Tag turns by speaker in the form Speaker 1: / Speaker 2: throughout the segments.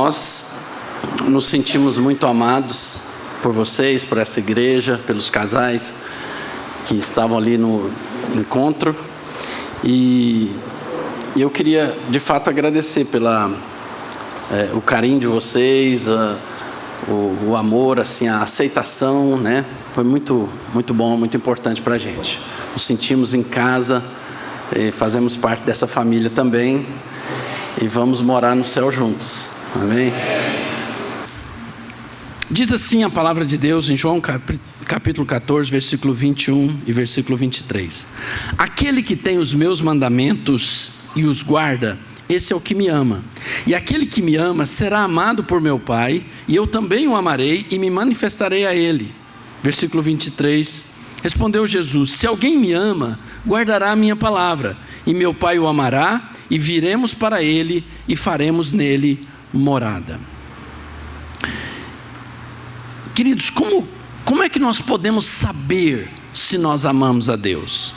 Speaker 1: Nós nos sentimos muito amados por vocês, por essa igreja, pelos casais que estavam ali no encontro. E eu queria, de fato, agradecer o carinho de vocês, o amor, assim, a aceitação, né? Foi muito, muito bom, muito importante para a gente. Nos sentimos em casa, fazemos parte dessa família também e vamos morar no céu juntos. Amém? Diz assim a palavra de Deus em João capítulo 14, versículo 21 e versículo 23. Aquele que tem os meus mandamentos e os guarda, esse é o que me ama. E aquele que me ama será amado por meu Pai, e eu também o amarei e me manifestarei a ele. Versículo 23. Respondeu Jesus: se alguém me ama, guardará a minha palavra, e meu Pai o amará, e viremos para ele e faremos nele morada. Queridos, como é que nós podemos saber se nós amamos a Deus?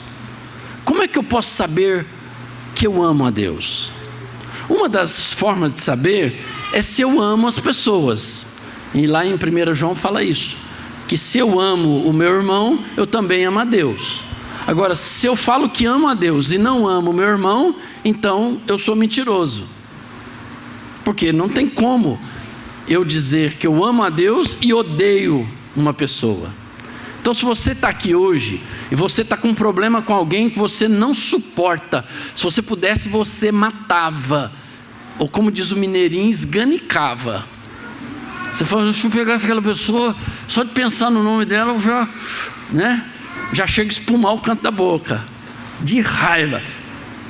Speaker 1: Como é que eu posso saber que eu amo a Deus? Uma das formas de saber é se eu amo as pessoas. E lá em 1 João fala isso, que se eu amo o meu irmão, eu também amo a Deus. Agora, se eu falo que amo a Deus e não amo o meu irmão, então eu sou mentiroso. Porque não tem como eu dizer que eu amo a Deus e odeio uma pessoa. Então, se você está aqui hoje e você está com um problema com alguém que você não suporta, se você pudesse, você matava, ou como diz o mineirinho, esganicava. Você fala: se eu pegasse aquela pessoa, só de pensar no nome dela, eu já chega a espumar o canto da boca, de raiva.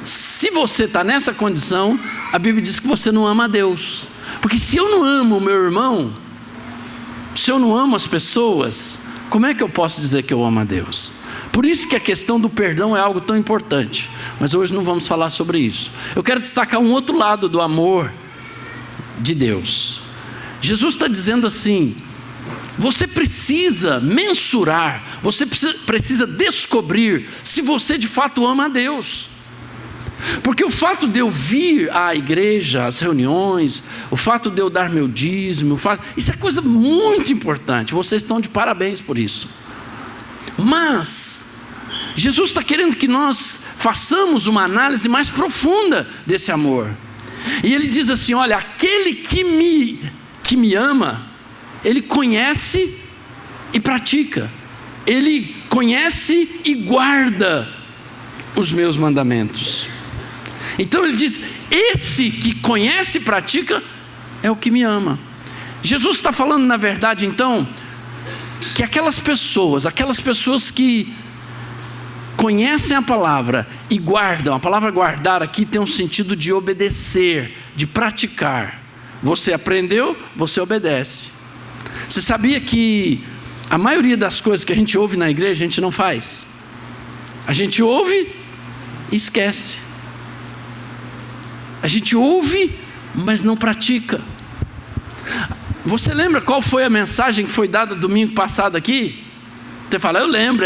Speaker 1: Se você está nessa condição, a Bíblia diz que você não ama a Deus. Porque se eu não amo o meu irmão, se eu não amo as pessoas, como é que eu posso dizer que eu amo a Deus? Por isso que a questão do perdão é algo tão importante. Mas hoje não vamos falar sobre isso. Eu quero destacar um outro lado do amor de Deus. Jesus está dizendo assim: você precisa mensurar, você precisa descobrir se você de fato ama a Deus. Porque o fato de eu vir à igreja, às reuniões, o fato de eu dar meu dízimo, isso é coisa muito importante. Vocês estão de parabéns por isso. Mas Jesus está querendo que nós façamos uma análise mais profunda desse amor. E ele diz assim: olha, aquele que me ama, ele conhece e pratica. Ele conhece e guarda os meus mandamentos. Então ele diz: esse que conhece e pratica é o que me ama. Jesus está falando, na verdade, então, que aquelas pessoas que conhecem a palavra e guardam, a palavra guardar aqui tem um sentido de obedecer, de praticar. Você aprendeu, você obedece. Você sabia que a maioria das coisas que a gente ouve na igreja, a gente não faz? A gente ouve e esquece. A gente ouve, mas não pratica. Você lembra qual foi a mensagem que foi dada domingo passado aqui? Você fala: eu lembro,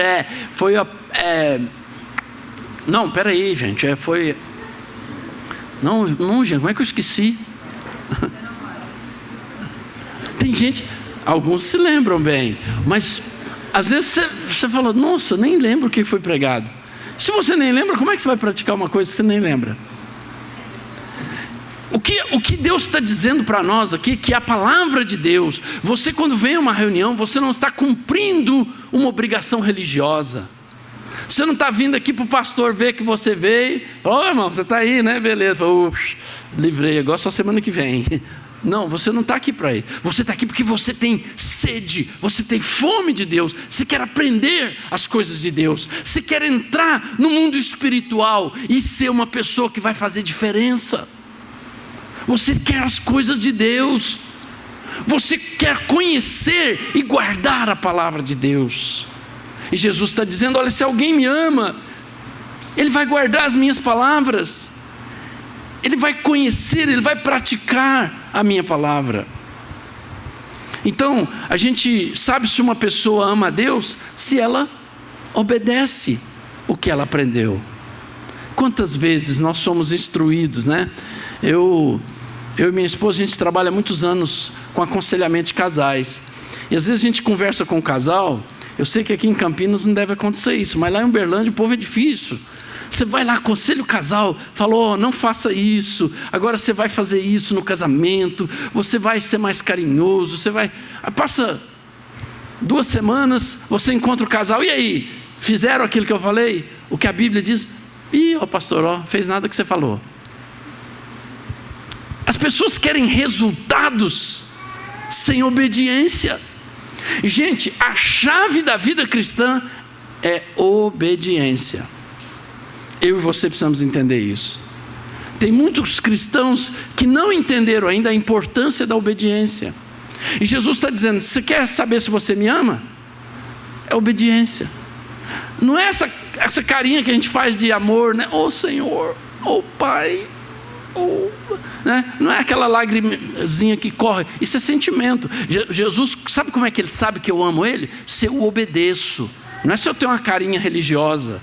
Speaker 1: não, peraí, gente, não, gente, como é que eu esqueci? Tem gente, alguns se lembram bem, mas às vezes você fala: nossa, nem lembro o que foi pregado. Se você nem lembra, como é que você vai praticar uma coisa que você nem lembra? O que Deus está dizendo para nós aqui, que a palavra de Deus, você quando vem a uma reunião, você não está cumprindo uma obrigação religiosa. Você não está vindo aqui para o pastor ver que você veio: ô irmão, você está aí, né? Beleza, livrei, agora só semana que vem. Não, você não está aqui para isso. Você está aqui porque você tem sede, você tem fome de Deus, você quer aprender as coisas de Deus, você quer entrar no mundo espiritual e ser uma pessoa que vai fazer diferença. Você quer as coisas de Deus, você quer conhecer e guardar a palavra de Deus. E Jesus está dizendo: olha, se alguém me ama, ele vai guardar as minhas palavras, ele vai conhecer, ele vai praticar a minha palavra. Então, a gente sabe se uma pessoa ama a Deus se ela obedece o que ela aprendeu. Quantas vezes nós somos instruídos, né? Eu Eu e minha esposa, a gente trabalha há muitos anos com aconselhamento de casais. E às vezes a gente conversa com um casal. Eu sei que aqui em Campinas não deve acontecer isso, mas lá em Uberlândia o povo é difícil. Você vai lá, aconselha o casal, falou, não faça isso, agora você vai fazer isso no casamento, você vai ser mais carinhoso, você vai... Passa 2 semanas, você encontra o casal, e aí? Fizeram aquilo que eu falei? O que a Bíblia diz? Ih, ó pastor, ó, fez nada que você falou. As pessoas querem resultados sem obediência. Gente, a chave da vida cristã é obediência. Eu e você precisamos entender isso. Tem muitos cristãos que não entenderam ainda a importância da obediência. E Jesus está dizendo, você quer saber se você me ama? É obediência. Não é essa carinha que a gente faz de amor, né? Oh Senhor, oh Pai, oh, né? Não é aquela lagrimazinha que corre. Isso é sentimento. Jesus, sabe como é que ele sabe que eu amo ele? Se eu obedeço. Não é se eu tenho uma carinha religiosa.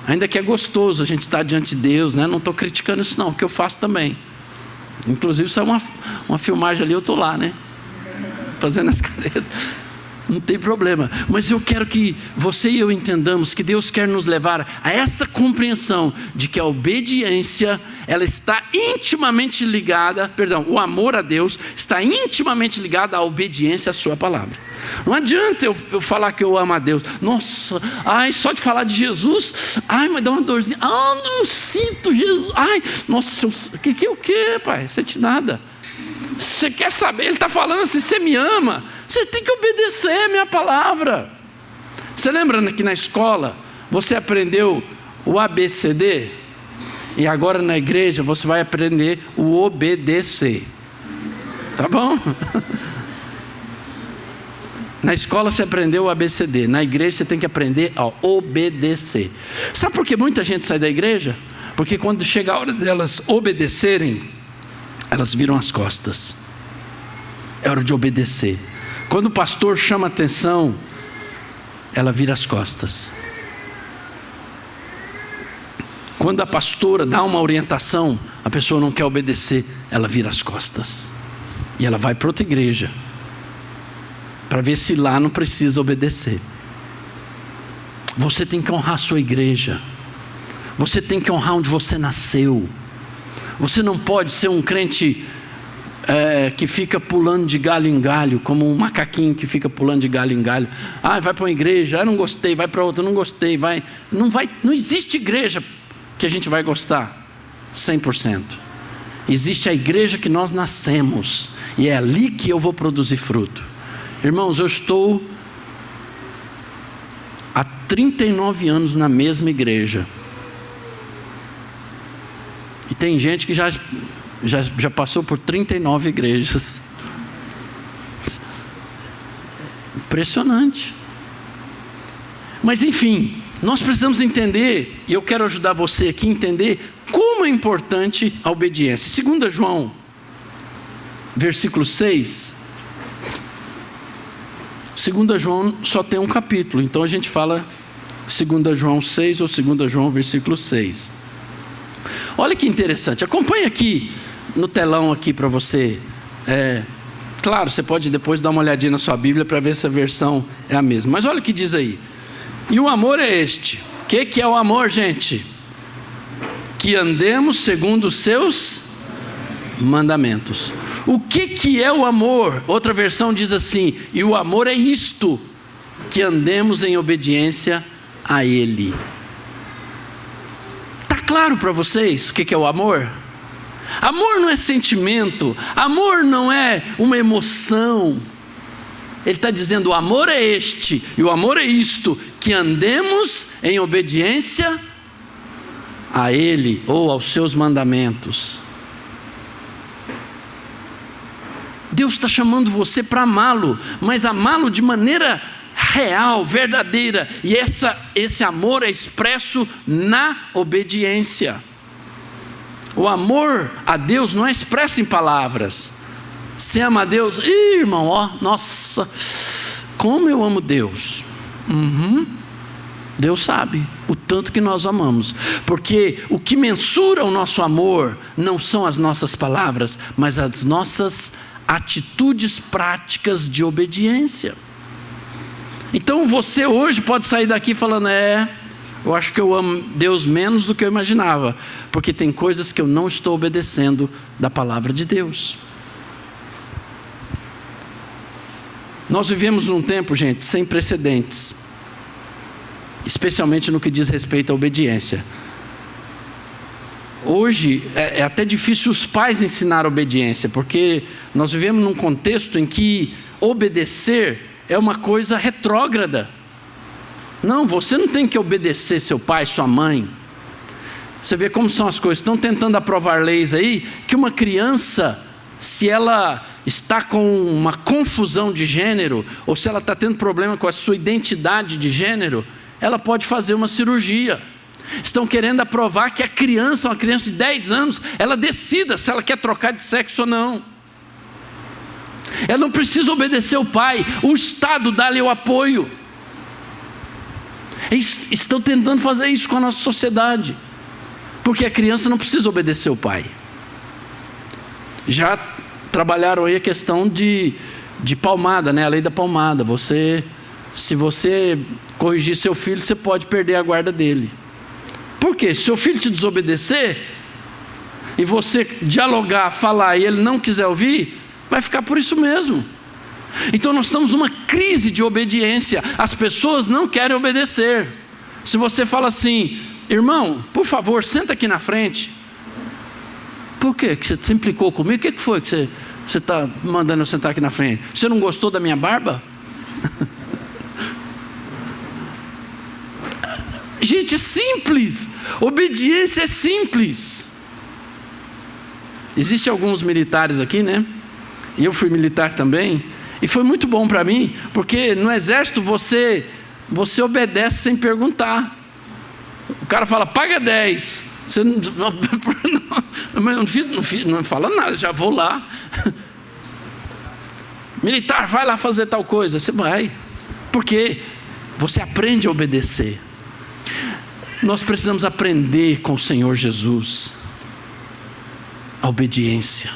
Speaker 1: Ainda que é gostoso a gente estar diante de Deus, né? Não estou criticando isso não, que eu faço também. Inclusive, isso é uma filmagem ali, eu estou lá, né? Fazendo as caretas. Não tem problema. Mas eu quero que você e eu entendamos que Deus quer nos levar a essa compreensão de que a obediência, ela está intimamente ligada, o amor a Deus está intimamente ligado à obediência à sua palavra. Não adianta eu falar que eu amo a Deus. Nossa, só de falar de Jesus, mas dá uma dorzinha. Eu sinto Jesus. Nossa, o que, pai? Não sente nada. Você quer saber? Ele está falando assim, você me ama? Você tem que obedecer a minha palavra. Você lembra que na escola você aprendeu o ABCD? E agora na igreja você vai aprender o obedecer. Tá bom? Na escola você aprendeu o ABCD. Na igreja você tem que aprender a obedecer. Sabe por que muita gente sai da igreja? Porque quando chega a hora delas obedecerem, elas viram as costas. É hora de obedecer. Quando o pastor chama atenção, ela vira as costas. Quando a pastora dá uma orientação, a pessoa não quer obedecer, ela vira as costas. E ela vai para outra igreja, para ver se lá não precisa obedecer. Você tem que honrar a sua igreja. Você tem que honrar onde você nasceu. Você não pode ser um crente que fica pulando de galho em galho, como um macaquinho que fica pulando de galho em galho. Vai para uma igreja, não gostei, vai para outra, não gostei, não existe igreja que a gente vai gostar 100%. Existe a igreja que nós nascemos, e é ali que eu vou produzir fruto. Irmãos, eu estou há 39 anos na mesma igreja. E tem gente que já passou por 39 igrejas. Impressionante. Mas enfim, nós precisamos entender, e eu quero ajudar você aqui a entender como é importante a obediência. 2 João, versículo 6. 2 João só tem um capítulo, então a gente fala 2 João 6 ou 2 João versículo 6. Olha que interessante, acompanha aqui no telão aqui para você. Claro, você pode depois dar uma olhadinha na sua Bíblia para ver se a versão é a mesma. Mas olha o que diz aí. E o amor é este. O que é o amor, gente? Que andemos segundo os seus mandamentos. O que é o amor? Outra versão diz assim: e o amor é isto, que andemos em obediência a Ele. Está claro para vocês o que é o amor? Amor não é sentimento, amor não é uma emoção. Ele está dizendo: o amor é este, e o amor é isto, que andemos em obediência a Ele, ou aos seus mandamentos. Deus está chamando você para amá-lo, mas amá-lo de maneira real, verdadeira, e esse amor é expresso na obediência. O amor a Deus não é expresso em palavras. Você ama a Deus? Ih, irmão, nossa, como eu amo Deus. Deus sabe o tanto que nós amamos, porque o que mensura o nosso amor não são as nossas palavras, mas as nossas atitudes práticas de obediência. Então você hoje pode sair daqui falando: eu acho que eu amo Deus menos do que eu imaginava, porque tem coisas que eu não estou obedecendo da palavra de Deus. Nós vivemos num tempo, gente, sem precedentes, especialmente no que diz respeito à obediência. Hoje é até difícil os pais ensinar a obediência, porque nós vivemos num contexto em que obedecer é uma coisa retrógrada. Não, você não tem que obedecer seu pai, sua mãe. Você vê como são as coisas. Estão tentando aprovar leis aí que uma criança, se ela está com uma confusão de gênero, ou se ela está tendo problema com a sua identidade de gênero, ela pode fazer uma cirurgia. Estão querendo aprovar que a criança, uma criança de 10 anos, ela decida se ela quer trocar de sexo ou não. Ela não precisa obedecer o pai, o Estado dá-lhe o apoio. Estão tentando fazer isso com a nossa sociedade, porque a criança não precisa obedecer o pai. Já trabalharam aí a questão de palmada, né? A lei da palmada. Se você corrigir seu filho, você pode perder a guarda dele. Por quê? Se seu filho te desobedecer, e você dialogar, falar, e ele não quiser ouvir, vai ficar por isso mesmo. Então nós estamos numa crise de obediência. As pessoas não querem obedecer. Se você fala assim: irmão, por favor, senta aqui na frente. Por quê? Que você implicou comigo? O que foi que você está mandando eu sentar aqui na frente? Você não gostou da minha barba? Gente, é simples. Obediência é simples. Existem alguns militares aqui, né? E eu fui militar também. E foi muito bom para mim, porque no exército você obedece sem perguntar. O cara fala: paga 10. Você não fala nada, já vou lá. Militar, vai lá fazer tal coisa. Você vai. Porque você aprende a obedecer. Nós precisamos aprender com o Senhor Jesus a obediência.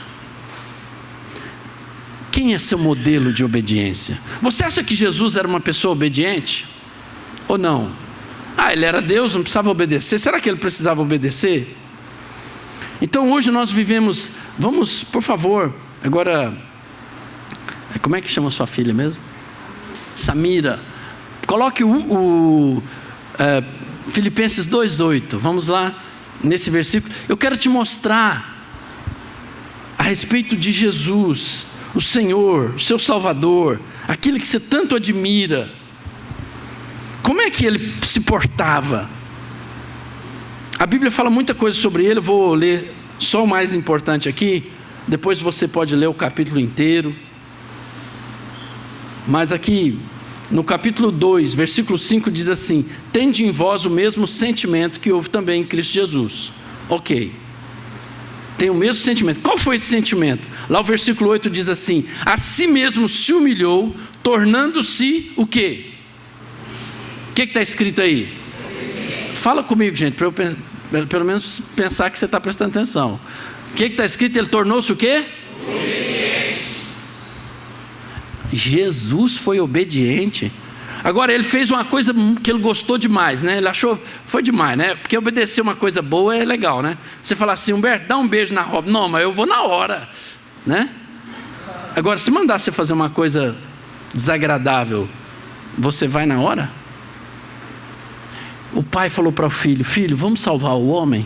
Speaker 1: Quem é seu modelo de obediência? Você acha que Jesus era uma pessoa obediente? Ou não? Ele era Deus, não precisava obedecer. Será que ele precisava obedecer? Então hoje nós vivemos... Vamos, por favor, agora... Como é que chama sua filha mesmo? Samira. Coloque Filipenses 2:8. Vamos lá, nesse versículo. Eu quero te mostrar a respeito de Jesus, o Senhor, o seu Salvador, aquele que você tanto admira. Como é que ele se portava? A Bíblia fala muita coisa sobre ele. Eu vou ler só o mais importante aqui. Depois você pode ler o capítulo inteiro. Mas aqui, no capítulo 2, versículo 5, diz assim: tende em vós o mesmo sentimento que houve também em Cristo Jesus. Ok. Tem o mesmo sentimento. Qual foi esse sentimento? Lá o versículo 8 diz assim: a si mesmo se humilhou, tornando-se o quê? O que está escrito aí? Fala comigo, gente, para eu pelo menos pensar que você está prestando atenção. O que está escrito? Ele tornou-se o quê? Obediente. Jesus foi obediente. Agora, ele fez uma coisa que ele gostou demais, né? Ele achou, foi demais, né? Porque obedecer uma coisa boa é legal, né? Você fala assim: Humberto, dá um beijo na Rob. Não, mas eu vou na hora, né? Agora, se mandar você fazer uma coisa desagradável, você vai na hora? O pai falou para o filho: filho, vamos salvar o homem?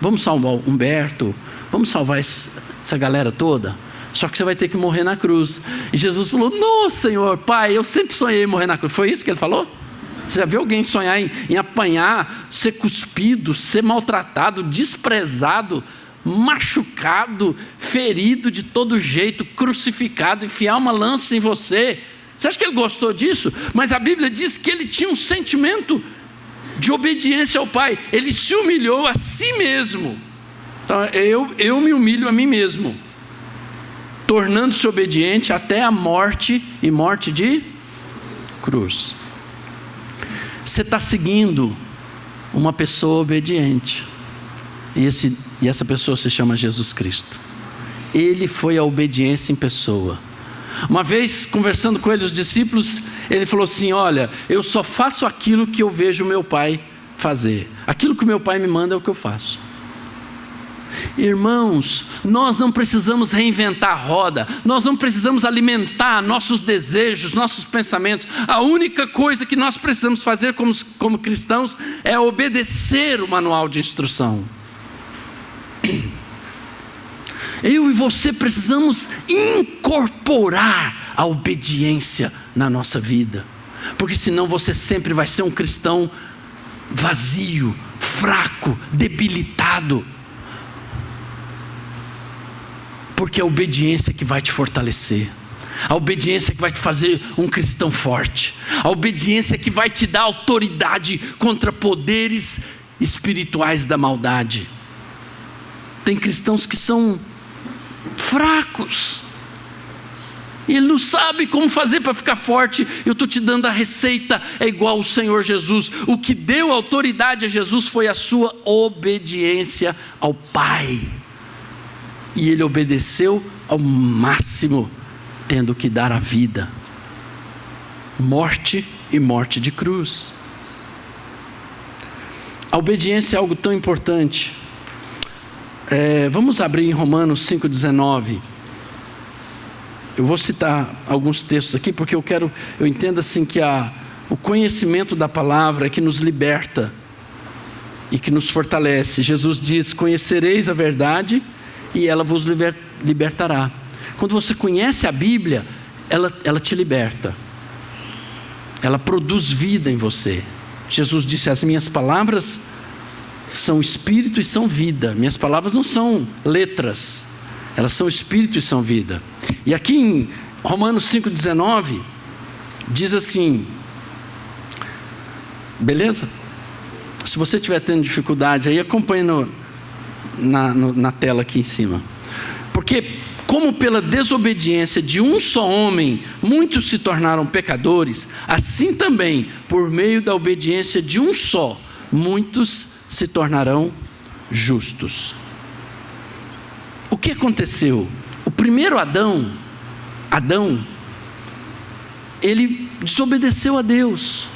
Speaker 1: Vamos salvar o Humberto? Vamos salvar essa galera toda? Só que você vai ter que morrer na cruz. E Jesus falou: nossa, Senhor, pai, eu sempre sonhei em morrer na cruz. Foi isso que ele falou? Você já viu alguém sonhar em apanhar, ser cuspido, ser maltratado, desprezado, machucado, ferido de todo jeito, crucificado, enfiar uma lança em você? Você acha que ele gostou disso? Mas a Bíblia diz que ele tinha um sentimento de obediência ao Pai. Ele se humilhou a si mesmo. Então eu me humilho a mim mesmo, tornando-se obediente até a morte, e morte de cruz. Você está seguindo uma pessoa obediente. E essa pessoa se chama Jesus Cristo. Ele foi a obediência em pessoa. Uma vez, conversando com ele, os discípulos, ele falou assim: olha, eu só faço aquilo que eu vejo o meu Pai fazer. Aquilo que o meu Pai me manda é o que eu faço. Irmãos, nós não precisamos reinventar a roda, nós não precisamos alimentar nossos desejos, nossos pensamentos. A única coisa que nós precisamos fazer como cristãos é obedecer o manual de instrução. Eu e você precisamos incorporar a obediência na nossa vida, porque senão você sempre vai ser um cristão vazio, fraco, debilitado. Porque é a obediência que vai te fortalecer, a obediência que vai te fazer um cristão forte, a obediência que vai te dar autoridade contra poderes espirituais da maldade. Tem cristãos que são fracos, e ele não sabe como fazer para ficar forte. Eu estou te dando a receita, é igual o Senhor Jesus. O que deu autoridade a Jesus foi a sua obediência ao Pai. E ele obedeceu ao máximo, tendo que dar a vida, morte e morte de cruz. A obediência é algo tão importante. Vamos abrir em Romanos 5,19. Eu vou citar alguns textos aqui, porque eu entendo assim que o conhecimento da palavra é que nos liberta e que nos fortalece. Jesus diz: conhecereis a verdade e ela vos libertará. Quando você conhece a Bíblia, ela te liberta, ela produz vida em você. Jesus disse: as minhas palavras são espírito e são vida. Minhas palavras não são letras, elas são espírito e são vida. E aqui em Romanos 5,19 diz assim, beleza? Se você estiver tendo dificuldade aí, acompanhe na tela aqui em cima. Porque como pela desobediência de um só homem muitos se tornaram pecadores, assim também por meio da obediência de um só muitos se tornarão justos. O que aconteceu? O primeiro Adão, ele desobedeceu a Deus.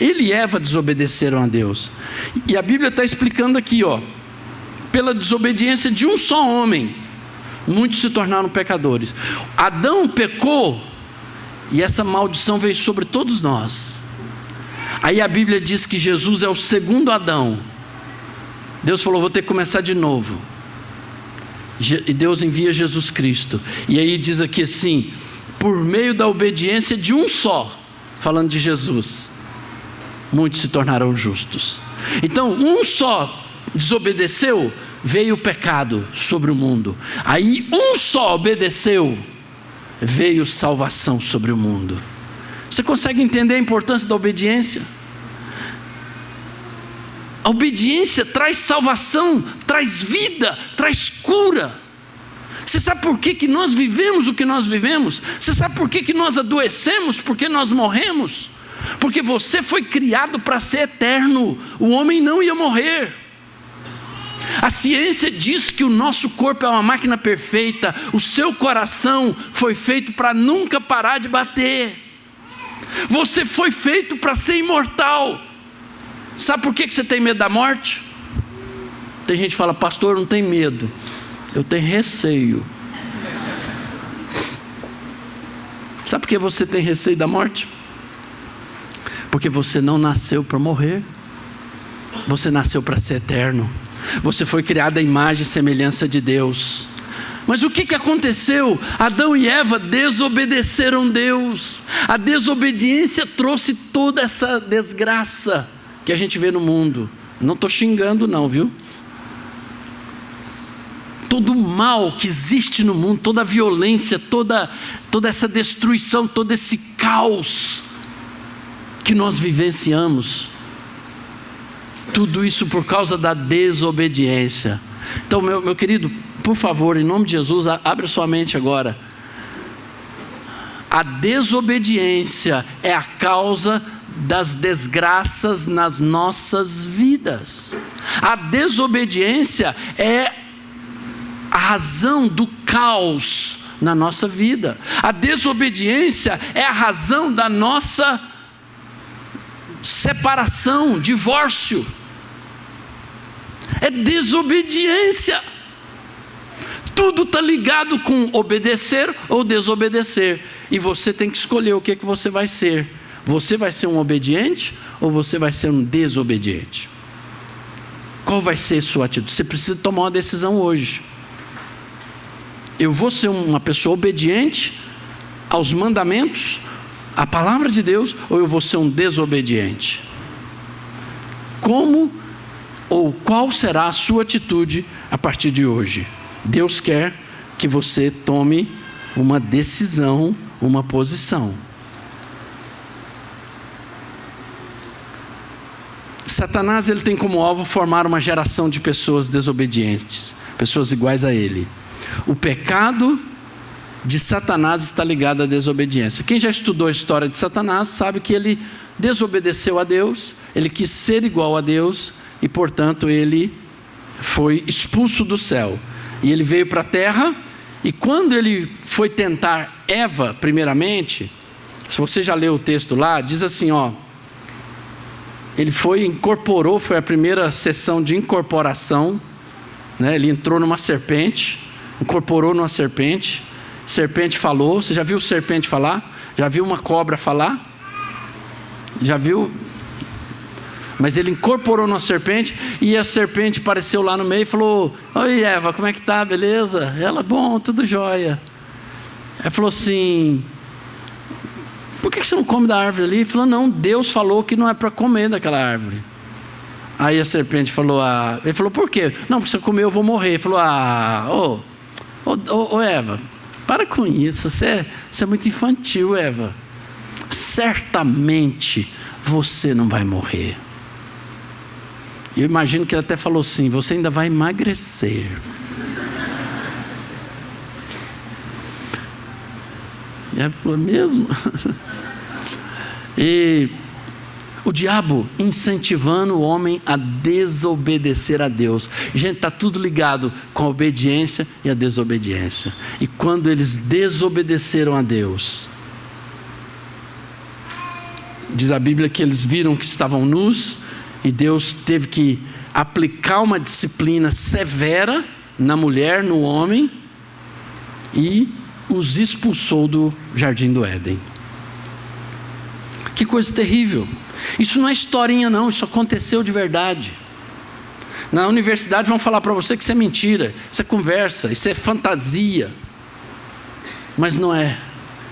Speaker 1: Ele e Eva desobedeceram a Deus. E a Bíblia está explicando aqui, pela desobediência de um só homem, muitos se tornaram pecadores. Adão pecou e essa maldição veio sobre todos nós. Aí a Bíblia diz que Jesus é o segundo Adão. Deus falou: vou ter que começar de novo. E Deus envia Jesus Cristo. E aí diz aqui assim: por meio da obediência de um só, falando de Jesus, muitos se tornarão justos. Então um só desobedeceu, veio o pecado sobre o mundo. Aí um só obedeceu, veio salvação sobre o mundo. Você consegue entender a importância da obediência? A obediência traz salvação, traz vida, traz cura. Você sabe por que nós vivemos o que nós vivemos? Você sabe por que nós adoecemos? Porque nós morremos? Porque você foi criado para ser eterno. O homem não ia morrer. A ciência diz que o nosso corpo é uma máquina perfeita. O seu coração foi feito para nunca parar de bater. Você foi feito para ser imortal. Sabe por que você tem medo da morte? Tem gente que fala: pastor, não tem medo, eu tenho receio. Sabe por que você tem receio da morte? Porque você não nasceu para morrer. Você nasceu para ser eterno. Você foi criado à imagem e semelhança de Deus. Mas o que aconteceu? Adão e Eva desobedeceram Deus. A desobediência trouxe toda essa desgraça que a gente vê no mundo. Não estou xingando não, viu? Todo o mal que existe no mundo, toda a violência, toda essa destruição, todo esse caos que nós vivenciamos, tudo isso por causa da desobediência. Então, meu querido, por favor, em nome de Jesus, abre sua mente agora. A desobediência é a causa das desgraças nas nossas vidas. A desobediência é a razão do caos na nossa vida. A desobediência é a razão da nossa separação, divórcio. É desobediência. Tudo está ligado com obedecer ou desobedecer. E você tem que escolher o que você vai ser. Você vai ser um obediente ou você vai ser um desobediente? Qual vai ser a sua atitude? Você precisa tomar uma decisão hoje. Eu vou ser uma pessoa obediente aos mandamentos, à palavra de Deus, ou eu vou ser um desobediente? Como ou qual será a sua atitude a partir de hoje? Deus quer que você tome uma decisão, uma posição. Satanás, ele tem como alvo formar uma geração de pessoas desobedientes, pessoas iguais a ele. O pecado de Satanás está ligado à desobediência. Quem já estudou a história de Satanás sabe que ele desobedeceu a Deus, ele quis ser igual a Deus e, portanto, ele foi expulso do céu. E ele veio para a terra, e quando ele foi tentar Eva, primeiramente, se você já leu o texto lá, diz assim, ele incorporou, foi a primeira sessão de incorporação, né? Ele entrou numa serpente, incorporou numa serpente, serpente falou. Você já viu serpente falar? Já viu uma cobra falar? Já viu? Mas ele incorporou numa serpente, e a serpente apareceu lá no meio e falou: oi Eva, como é que tá? Beleza? Ela: bom, tudo jóia. Ela falou assim: por que você não come da árvore ali? Ele falou: não, Deus falou que não é para comer daquela árvore. Aí a serpente falou: ele falou: por quê? Não, porque se eu comer eu vou morrer. Ele falou: Eva, para com isso, você é muito infantil, Eva. Certamente você não vai morrer. Eu imagino que ele até falou assim: você ainda vai emagrecer. E ela falou: mesmo? E o diabo incentivando o homem a desobedecer a Deus. Gente, está tudo ligado com a obediência e a desobediência. E quando eles desobedeceram a Deus, diz a Bíblia que eles viram que estavam nus, e Deus teve que aplicar uma disciplina severa na mulher, no homem, e os expulsou do jardim do Éden. Que coisa terrível. Isso não é historinha não, isso aconteceu de verdade. Na universidade vão falar para você que isso é mentira, isso é conversa, isso é fantasia. Mas não é,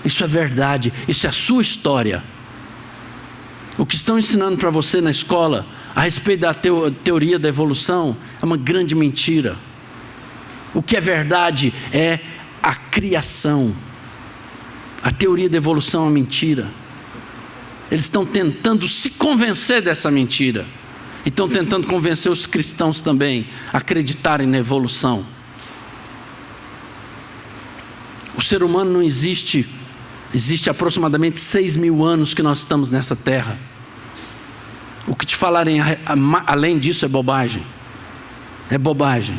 Speaker 1: isso é verdade, isso é a sua história. O que estão ensinando para você na escola a respeito da teoria da evolução é uma grande mentira. O que é verdade é a criação. A teoria da evolução é uma mentira. Eles estão tentando se convencer dessa mentira. E estão tentando convencer os cristãos também a acreditarem na evolução. O ser humano não existe. Existe aproximadamente 6.000 anos que nós estamos nessa terra. O que te falarem além disso é bobagem. É bobagem.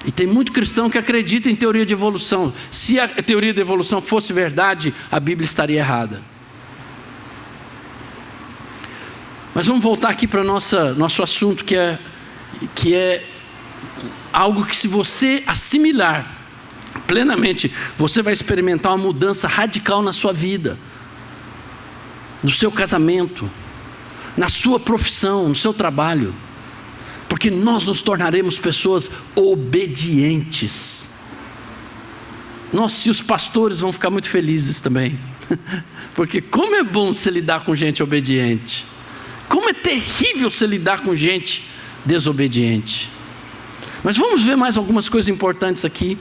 Speaker 1: E tem muito cristão que acredita em teoria de evolução. Se a teoria de evolução fosse verdade, a Bíblia estaria errada. Mas vamos voltar aqui para nosso assunto, que é algo que, se você assimilar plenamente, você vai experimentar uma mudança radical na sua vida, no seu casamento, na sua profissão, no seu trabalho. Porque nós nos tornaremos pessoas obedientes. Nossa, e os pastores vão ficar muito felizes também. Porque como é bom se lidar com gente obediente. Como é terrível se lidar com gente desobediente. Mas vamos ver mais algumas coisas importantes aqui.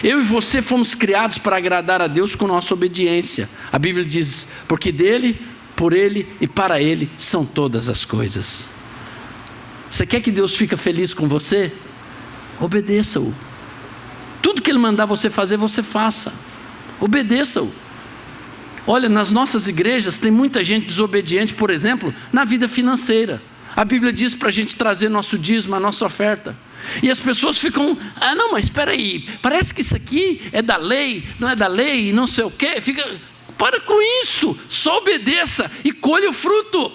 Speaker 1: Eu e você fomos criados para agradar a Deus com nossa obediência. A Bíblia diz: porque dele, por ele e para ele são todas as coisas. Você quer que Deus fique feliz com você? Obedeça-o. Tudo que Ele mandar você fazer, você faça. Obedeça-o. Olha, nas nossas igrejas tem muita gente desobediente, por exemplo, na vida financeira. A Bíblia diz para a gente trazer nosso dízimo, a nossa oferta. E as pessoas ficam, não, mas espera aí, parece que isso aqui é da lei, não é da lei, não sei o quê. Para com isso, só obedeça e colha o fruto.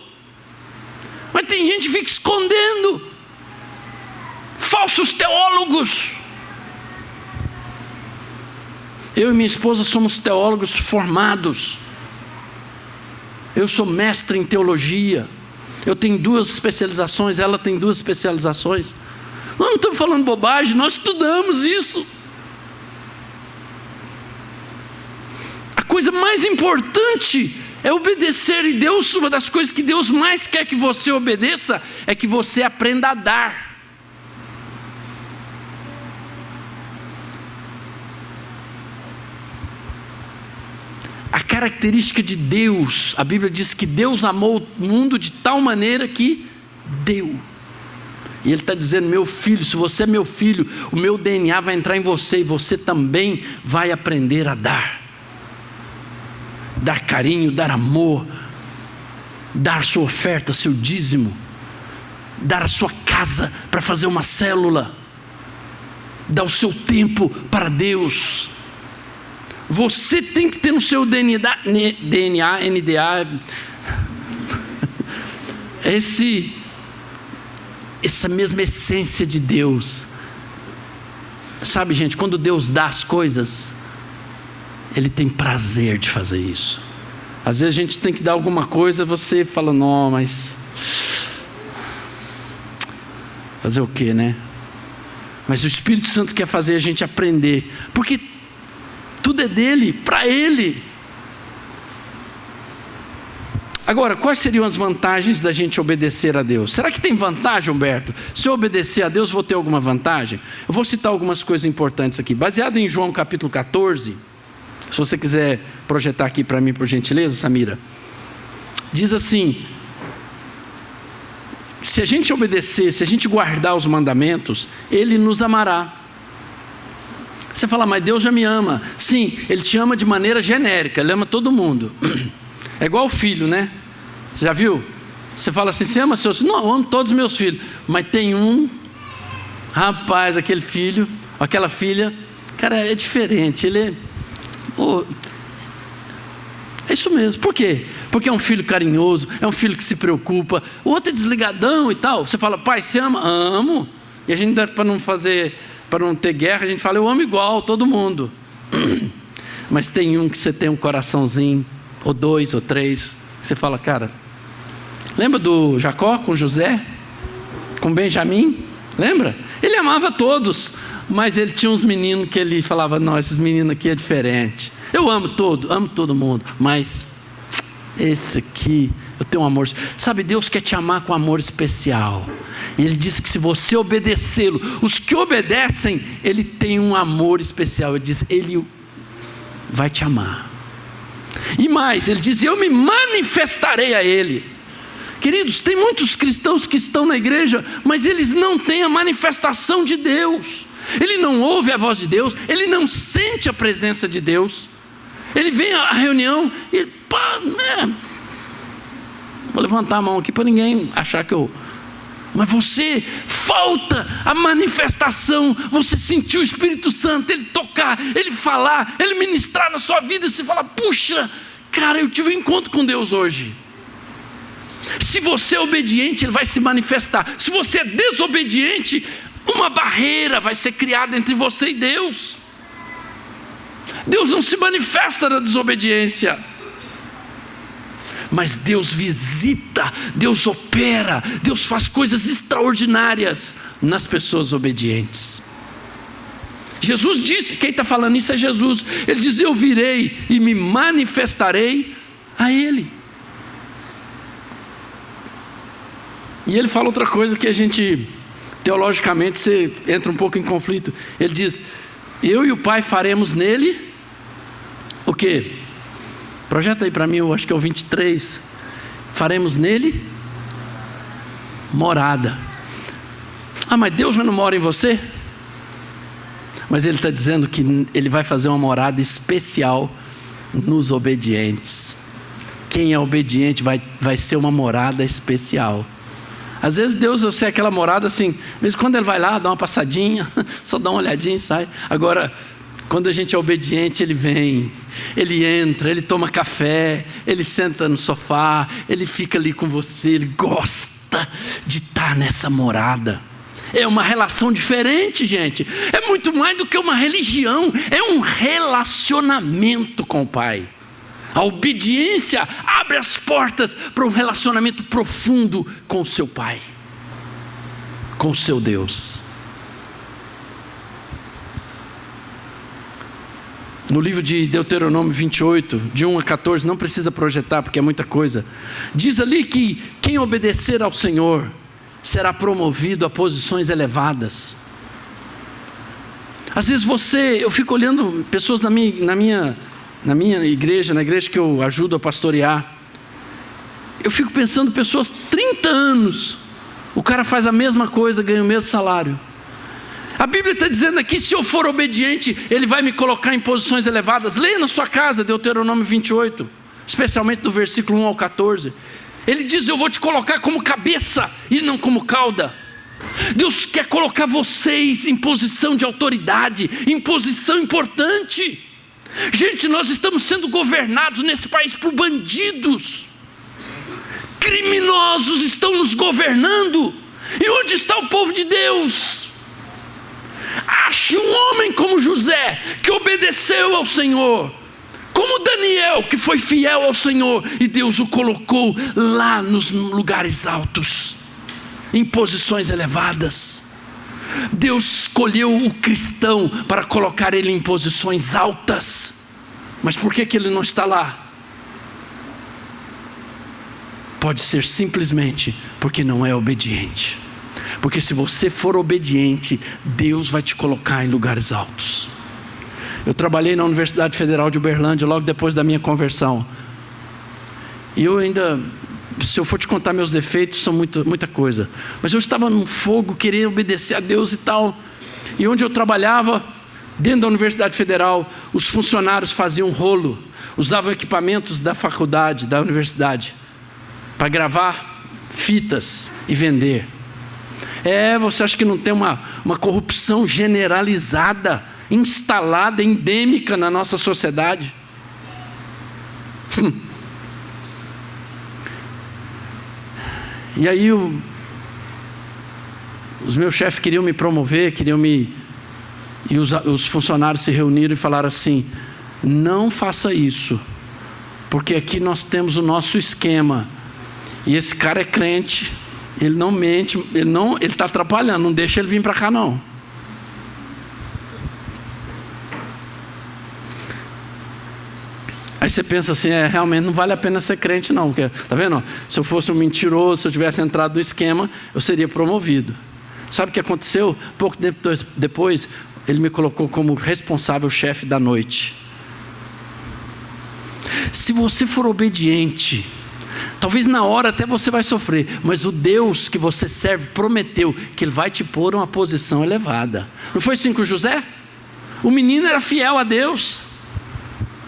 Speaker 1: Mas tem gente que fica escondendo. Falsos teólogos. Eu e minha esposa somos teólogos formados. Eu sou mestre em teologia. Eu tenho 2 especializações, ela tem 2 especializações. Nós não estamos falando bobagem, nós estudamos isso. A coisa mais importante é obedecer, e Deus, uma das coisas que Deus mais quer que você obedeça, é que você aprenda a dar. A característica de Deus, a Bíblia diz que Deus amou o mundo de tal maneira que deu. E Ele está dizendo, meu filho, se você é meu filho, o meu DNA vai entrar em você, e você também vai aprender a dar. Dar carinho, dar amor, dar sua oferta, seu dízimo, dar a sua casa para fazer uma célula, dar o seu tempo para Deus. Você tem que ter no seu DNA, NDA, essa mesma essência de Deus. Sabe, gente, quando Deus dá as coisas, Ele tem prazer de fazer isso. Às vezes a gente tem que dar alguma coisa, você fala, não, mas fazer o quê, né? Mas o Espírito Santo quer fazer a gente aprender, porque tudo é dele, para Ele. Agora, quais seriam as vantagens da gente obedecer a Deus? Será que tem vantagem, Humberto? Se eu obedecer a Deus, vou ter alguma vantagem? Eu vou citar algumas coisas importantes aqui. Baseado em João capítulo 14, se você quiser projetar aqui para mim, por gentileza, Samira. Diz assim, se a gente obedecer, se a gente guardar os mandamentos, Ele nos amará. Você fala, mas Deus já me ama. Sim, Ele te ama de maneira genérica, Ele ama todo mundo. É igual o filho, né? Você já viu? Você fala assim, você ama seus filhos? Não, eu amo todos os meus filhos. Mas tem um, rapaz, aquele filho, aquela filha, cara, é diferente. Ele é isso mesmo. Por quê? Porque é um filho carinhoso, é um filho que se preocupa. O outro é desligadão e tal. Você fala, pai, você ama? Amo. E a gente, para não ter guerra, a gente fala, eu amo igual, todo mundo. Mas tem um que você tem um coraçãozinho, ou 2, ou 3, você fala, cara, lembra do Jacó com José? Com Benjamim? Lembra? Ele amava todos, mas ele tinha uns meninos que ele falava, não, esses meninos aqui é diferente. Eu amo todo mundo, mas esse aqui, eu tenho um amor. Sabe, Deus quer te amar com amor especial. E Ele diz que se você obedecê-lo, os que obedecem, Ele tem um amor especial. Ele diz, Ele vai te amar. E mais, Ele diz, eu me manifestarei a Ele. Queridos, tem muitos cristãos que estão na igreja, mas eles não têm a manifestação de Deus. Ele não ouve a voz de Deus, ele não sente a presença de Deus. Ele vem à reunião e vou levantar a mão aqui para ninguém achar que eu... Mas você, falta a manifestação, você sentiu o Espírito Santo, Ele tocar, Ele falar, Ele ministrar na sua vida, e você fala, puxa, cara, eu tive um encontro com Deus hoje. Se você é obediente, Ele vai se manifestar. Se você é desobediente, uma barreira vai ser criada entre você e Deus. Deus não se manifesta na desobediência, mas Deus visita, Deus opera, Deus faz coisas extraordinárias nas pessoas obedientes. Jesus disse, quem está falando isso é Jesus. Ele diz, eu virei e me manifestarei a Ele. E Ele fala outra coisa que a gente, teologicamente, você entra um pouco em conflito. Ele diz, eu e o Pai faremos nele o quê? Projeta aí para mim, eu acho que é o 23. Faremos nele morada. Ah, mas Deus já não mora em você? Mas Ele está dizendo que Ele vai fazer uma morada especial nos obedientes. Quem é obediente vai ser uma morada especial. Às vezes Deus, você é aquela morada assim, de vez em quando Ele vai lá, dá uma passadinha, só dá uma olhadinha e sai. Agora, quando a gente é obediente, Ele vem, Ele entra, Ele toma café, Ele senta no sofá, Ele fica ali com você, Ele gosta de estar nessa morada. É uma relação diferente, gente. É muito mais do que uma religião, é um relacionamento com o Pai. A obediência abre as portas para um relacionamento profundo com o seu Pai, com o seu Deus. No livro de Deuteronômio 28, de 1 a 14, não precisa projetar porque é muita coisa. Diz ali que quem obedecer ao Senhor será promovido a posições elevadas. Às vezes eu fico olhando pessoas na minha igreja, na igreja que eu ajudo a pastorear, eu fico pensando, pessoas 30 anos, o cara faz a mesma coisa, ganha o mesmo salário. A Bíblia está dizendo aqui, se eu for obediente, Ele vai me colocar em posições elevadas. Leia na sua casa, Deuteronômio 28, especialmente do versículo 1 ao 14. Ele diz, eu vou te colocar como cabeça e não como cauda. Deus quer colocar vocês em posição de autoridade, em posição importante. Gente, nós estamos sendo governados nesse país por bandidos. Criminosos estão nos governando. E onde está o povo de Deus? Ache um homem como José, que obedeceu ao Senhor, como Daniel, que foi fiel ao Senhor, e Deus o colocou lá nos lugares altos, em posições elevadas. Deus escolheu o cristão para colocar ele em posições altas. Mas por que ele não está lá? Pode ser simplesmente porque não é obediente. Porque se você for obediente, Deus vai te colocar em lugares altos. Eu trabalhei na Universidade Federal de Uberlândia logo depois da minha conversão. E eu ainda, se eu for te contar meus defeitos, são muita coisa. Mas eu estava num fogo, queria obedecer a Deus e tal. E onde eu trabalhava, dentro da Universidade Federal, os funcionários faziam rolo, usavam equipamentos da faculdade, da universidade, para gravar fitas e vender. Você acha que não tem uma corrupção generalizada, instalada, endêmica na nossa sociedade? E aí os meus chefes queriam me promover, e os funcionários se reuniram e falaram assim: não faça isso, porque aqui nós temos o nosso esquema, e esse cara é crente, ele não mente, ele está atrapalhando, não deixa ele vir para cá não. Aí você pensa assim, realmente não vale a pena ser crente não, porque, tá vendo? Se eu fosse um mentiroso, se eu tivesse entrado no esquema, eu seria promovido. Sabe o que aconteceu? Pouco tempo depois, ele me colocou como responsável chefe da noite. Se você for obediente, talvez na hora até você vai sofrer, mas o Deus que você serve prometeu que Ele vai te pôr em uma posição elevada. Não foi assim com José? O menino era fiel a Deus,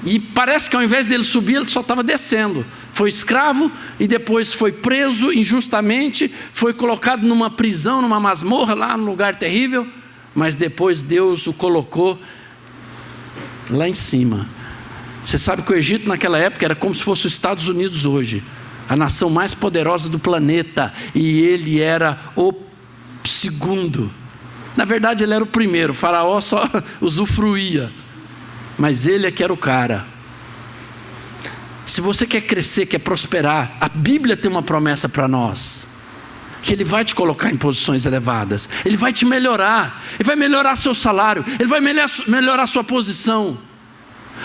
Speaker 1: e parece que ao invés dele subir, ele só estava descendo. Foi escravo e depois foi preso injustamente, foi colocado numa prisão, numa masmorra lá, num lugar terrível, mas depois Deus o colocou lá em cima. Você sabe que o Egito naquela época era como se fosse os Estados Unidos hoje, a nação mais poderosa do planeta, e ele era o segundo. Na verdade ele era o primeiro, o faraó só usufruía, mas ele é que era o cara. Se você quer crescer, quer prosperar, a Bíblia tem uma promessa para nós, que Ele vai te colocar em posições elevadas, Ele vai te melhorar, Ele vai melhorar seu salário, Ele vai melhorar sua posição.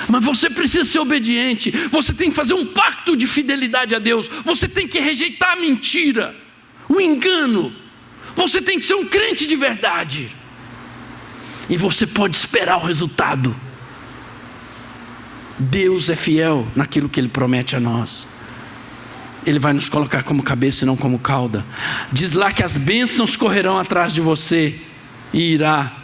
Speaker 1: Mas você precisa ser obediente, você tem que fazer um pacto de fidelidade a Deus, você tem que rejeitar a mentira, o engano, você tem que ser um crente de verdade, e você pode esperar o resultado. Deus é fiel naquilo que Ele promete a nós. Ele vai nos colocar como cabeça e não como cauda. Diz lá que as bênçãos correrão atrás de você e irá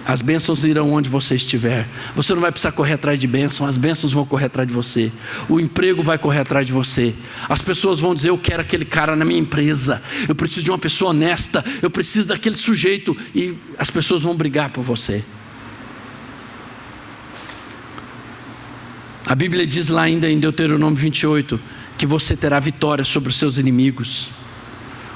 Speaker 1: As bênçãos irão onde você estiver. Você não vai precisar correr atrás de bênção, as bênçãos vão correr atrás de você. O emprego vai correr atrás de você. As pessoas vão dizer: eu quero aquele cara na minha empresa, eu preciso de uma pessoa honesta, eu preciso daquele sujeito. E as pessoas vão brigar por você. A Bíblia diz lá ainda em Deuteronômio 28 que você terá vitória sobre os seus inimigos.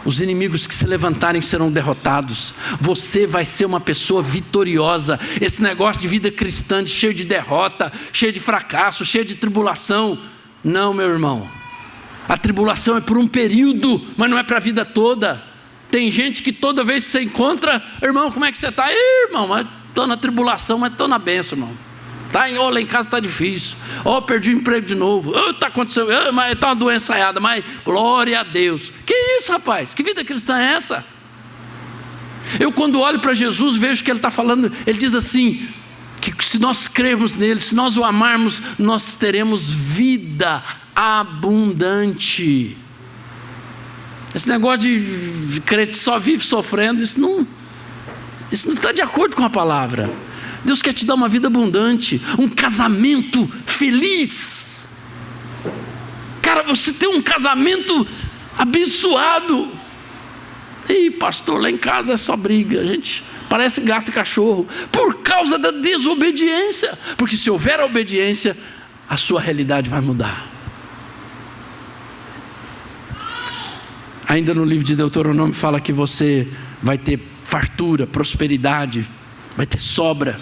Speaker 1: Os inimigos que se levantarem serão derrotados. Você vai ser uma pessoa vitoriosa. Esse negócio de vida cristã, cheio de derrota, cheio de fracasso, cheio de tribulação, não, meu irmão. A tribulação é por um período, mas não é para a vida toda. Tem gente que toda vez que você encontra: irmão, como é que você está? Irmão, estou na tribulação, mas estou na bênção, irmão. Lá em casa está difícil. Perdi o emprego de novo. Está acontecendo, mas está uma doença aiada, mas glória a Deus. Que isso, rapaz? Que vida cristã é essa? Eu, quando olho para Jesus, vejo que Ele está falando. Ele diz assim: que se nós crermos nele, se nós o amarmos, nós teremos vida abundante. Esse negócio de crente só vive sofrendo, isso não está de acordo com a palavra. Deus quer te dar uma vida abundante, um casamento feliz. Cara, você tem um casamento abençoado. Ih, pastor, lá em casa é só briga, a gente parece gato e cachorro, por causa da desobediência. Porque se houver a obediência, a sua realidade vai mudar. Ainda no livro de Deuteronômio fala que você vai ter fartura, prosperidade, vai ter sobra.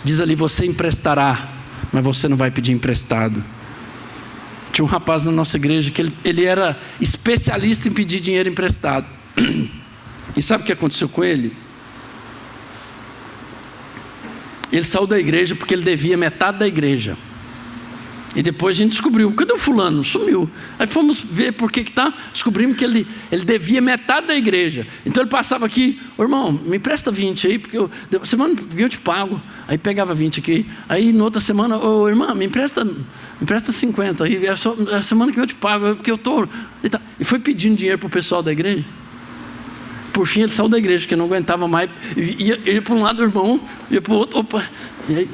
Speaker 1: Diz ali: você emprestará, mas você não vai pedir emprestado. Tinha um rapaz na nossa igreja que ele era especialista em pedir dinheiro emprestado. E sabe o que aconteceu com ele? Ele saiu da igreja porque ele devia metade da igreja. E depois a gente descobriu: cadê o fulano? Sumiu. Aí fomos ver por que está. Descobrimos que ele devia metade da igreja. Então ele passava aqui: irmão, me empresta 20 aí, porque semana que vem eu te pago. Aí pegava 20 aqui. Aí na outra semana: irmã, me empresta 50. Aí a semana que vem eu te pago, porque eu estou... E foi pedindo dinheiro para o pessoal da igreja. Por fim ele saiu da igreja, porque não aguentava mais. Ia para um lado, o irmão, ia para o outro. Opa. E aí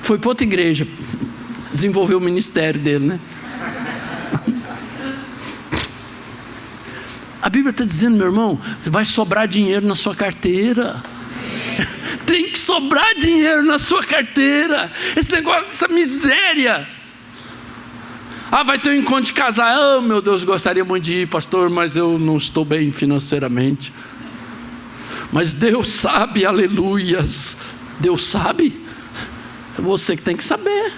Speaker 1: foi para outra igreja, desenvolveu o ministério dele, né? A Bíblia está dizendo, meu irmão, vai sobrar dinheiro na sua carteira. Tem que sobrar dinheiro na sua carteira. Esse negócio, essa miséria. Vai ter um encontro de casal. Meu Deus, gostaria muito de ir, pastor, mas eu não estou bem financeiramente. Mas Deus sabe, aleluias. Deus sabe. É você que tem que saber.